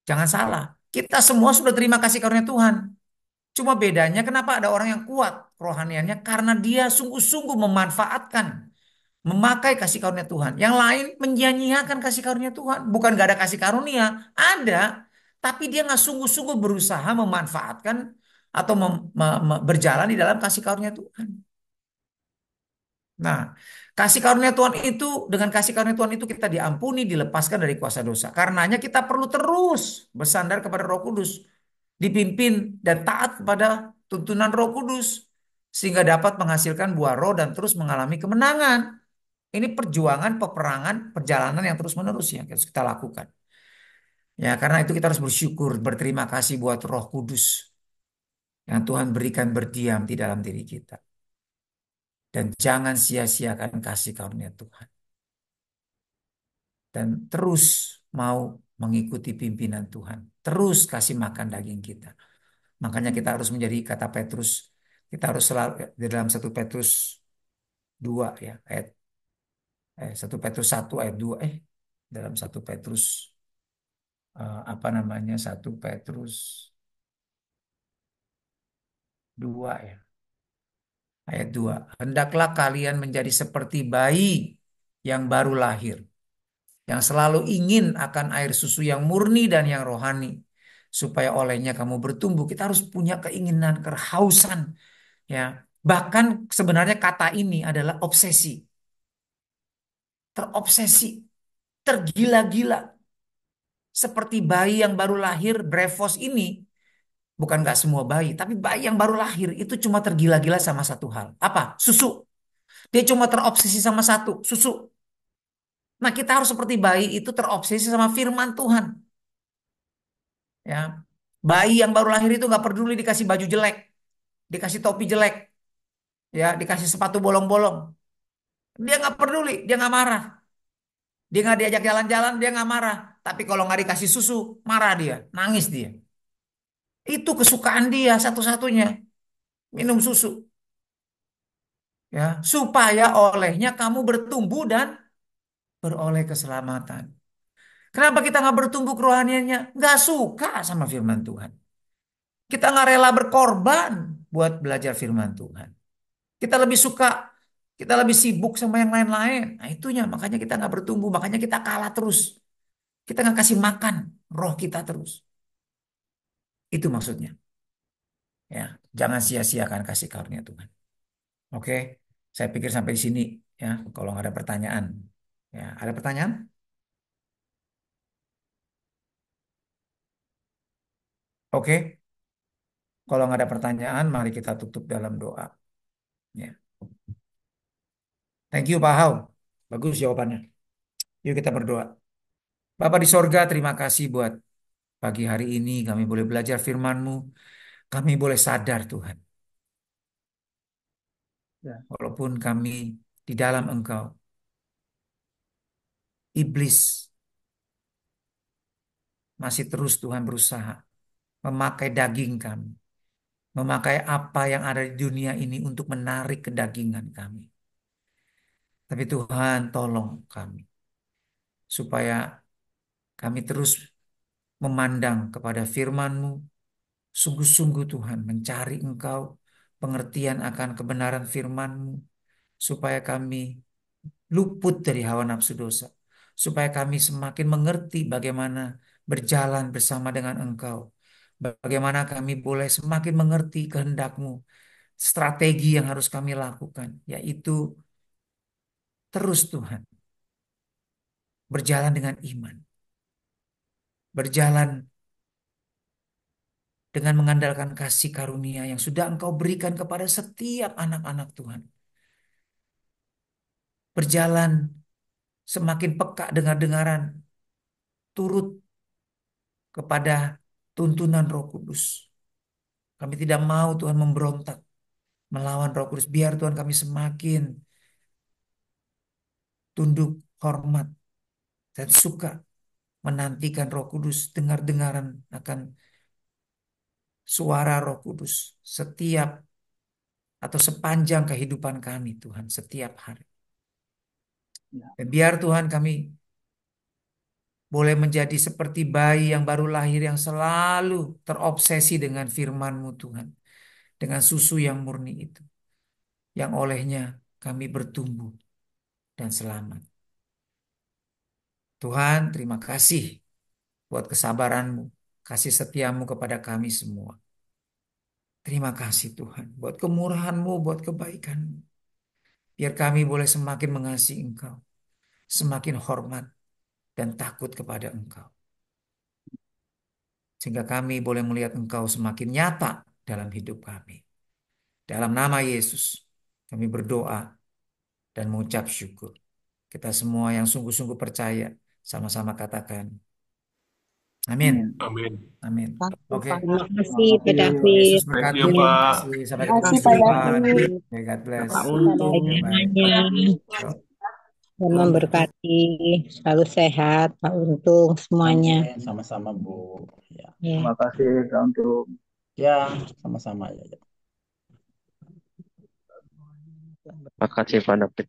[SPEAKER 1] jangan salah, kita semua sudah terima kasih karunia Tuhan. Cuma bedanya kenapa ada orang yang kuat rohaniannya karena dia sungguh-sungguh memanfaatkan memakai kasih karunia Tuhan. Yang lain menyia-nyiakan kasih karunia Tuhan. Bukan gak ada kasih karunia, ada. Tapi dia nggak sungguh-sungguh berusaha memanfaatkan atau berjalan di dalam kasih karunia Tuhan. Nah, kasih karunia Tuhan itu, dengan kasih karunia Tuhan itu kita diampuni, dilepaskan dari kuasa dosa. Karenanya kita perlu terus bersandar kepada Roh Kudus, dipimpin dan taat kepada tuntunan Roh Kudus, sehingga dapat menghasilkan buah roh dan terus mengalami kemenangan. Ini perjuangan, peperangan, perjalanan yang terus-menerus yang harus kita lakukan. Ya, karena itu kita harus bersyukur, berterima kasih buat Roh Kudus yang Tuhan berikan berdiam di dalam diri kita. Dan jangan sia-siakan kasih karunia Tuhan. Dan terus mau mengikuti pimpinan Tuhan. Terus kasih makan daging kita. Makanya kita harus menjadi kata Petrus. Kita harus selalu di dalam 1 Petrus 2 ya. Ayat 1 Petrus 1 ayat 2. Dalam 1 Petrus apa namanya 1 Petrus 2 ya. Ayat 2. Hendaklah kalian menjadi seperti bayi yang baru lahir, yang selalu ingin akan air susu yang murni dan yang rohani, supaya olehnya kamu bertumbuh. Kita harus punya keinginan, kehausan, ya. Bahkan sebenarnya kata ini adalah obsesi, terobsesi, tergila-gila, seperti bayi yang baru lahir, brevos ini. Bukan nggak semua bayi, tapi bayi yang baru lahir itu cuma tergila-gila sama satu hal. Apa? Susu. Dia cuma terobsesi sama satu, susu. Nah, kita harus seperti bayi itu terobsesi sama firman Tuhan. Ya, bayi yang baru lahir itu nggak peduli dikasih baju jelek, dikasih topi jelek, ya, dikasih sepatu bolong-bolong. Dia nggak peduli, dia nggak marah. Dia nggak diajak jalan-jalan, dia nggak marah. Tapi kalau nggak dikasih susu, marah dia, nangis dia. Itu kesukaan dia satu-satunya, minum susu. Ya, supaya olehnya kamu bertumbuh dan beroleh keselamatan. Kenapa kita nggak bertumbuh kerohaniannya? Nggak suka sama firman Tuhan. Kita nggak rela berkorban buat belajar firman Tuhan. Kita lebih suka, kita lebih sibuk sama yang lain-lain. Nah itunya, makanya kita nggak bertumbuh, makanya kita kalah terus. Kita nggak kasih makan roh kita terus. Itu maksudnya. Ya, jangan sia-siakan kasih karunia Tuhan. Oke, saya pikir sampai di sini ya. Kalau nggak ada pertanyaan, ya ada pertanyaan? Oke, kalau nggak ada pertanyaan, mari kita tutup dalam doa. Ya, thank you Pak Hau. Bagus jawabannya. Yuk kita berdoa. Bapa di sorga, terima kasih buat pagi hari ini kami boleh belajar firman-Mu. Kami boleh sadar Tuhan.
[SPEAKER 7] Ya.
[SPEAKER 1] Walaupun kami di dalam Engkau, iblis masih terus Tuhan berusaha memakai daging kami. Memakai apa yang ada di dunia ini untuk menarik kedagingan kami. Tapi Tuhan tolong kami. Supaya kami terus memandang kepada firman-Mu. Sungguh-sungguh Tuhan mencari Engkau. Pengertian akan kebenaran firman-Mu. Supaya kami luput dari hawa nafsu dosa. Supaya kami semakin mengerti bagaimana berjalan bersama dengan Engkau. Bagaimana kami boleh semakin mengerti kehendak-Mu. Strategi yang harus kami lakukan. Yaitu terus Tuhan. Berjalan dengan iman. Berjalan dengan mengandalkan kasih karunia yang sudah Engkau berikan kepada setiap anak-anak Tuhan. Berjalan semakin peka dengar-dengaran, turut kepada tuntunan Roh Kudus. Kami tidak mau Tuhan memberontak, melawan Roh Kudus. Biar Tuhan kami semakin tunduk, hormat, dan suka menantikan Roh Kudus, dengar-dengaran akan suara Roh Kudus setiap atau sepanjang kehidupan kami Tuhan, setiap hari.
[SPEAKER 7] Ya.
[SPEAKER 1] Dan biar Tuhan kami boleh menjadi seperti bayi yang baru lahir yang selalu terobsesi dengan firman-Mu Tuhan. Dengan susu yang murni itu. Yang olehnya kami bertumbuh dan selamat. Tuhan terima kasih buat kesabaran-Mu. Kasih setiamu kepada kami semua. Terima kasih Tuhan buat kemurahan-Mu, buat kebaikan-Mu. Biar kami boleh semakin mengasihi Engkau, semakin hormat dan takut kepada Engkau. Sehingga kami boleh melihat Engkau semakin nyata dalam hidup kami. Dalam nama Yesus, kami berdoa dan mengucap syukur. Kita semua yang sungguh-sungguh percaya, sama-sama katakan, amin.
[SPEAKER 7] Amin.
[SPEAKER 4] Amin.
[SPEAKER 1] Amin. Oke.
[SPEAKER 9] Terima kasih
[SPEAKER 7] Terima
[SPEAKER 9] Pak
[SPEAKER 7] kasih.
[SPEAKER 9] David.
[SPEAKER 1] Yesus
[SPEAKER 4] Thank
[SPEAKER 1] berkati.
[SPEAKER 4] you,
[SPEAKER 1] Terima
[SPEAKER 4] Pak.
[SPEAKER 1] kasih. Sampai
[SPEAKER 9] Terima
[SPEAKER 1] ketemu
[SPEAKER 9] kasih
[SPEAKER 1] minggu
[SPEAKER 9] Pak
[SPEAKER 1] depan.
[SPEAKER 9] David.
[SPEAKER 1] May God bless.
[SPEAKER 8] Pak
[SPEAKER 9] Terima kasih
[SPEAKER 8] Untung.
[SPEAKER 1] Bye.
[SPEAKER 9] semuanya.
[SPEAKER 1] Yuk.
[SPEAKER 9] Dan memberkati. Selalu sehat Pak Untung semuanya.
[SPEAKER 6] Amin. Sama-sama Bu. Ya,
[SPEAKER 9] Ya.
[SPEAKER 7] Terima kasih Kak untuk
[SPEAKER 6] ya sama-sama ya.
[SPEAKER 3] Terima kasih Pak David.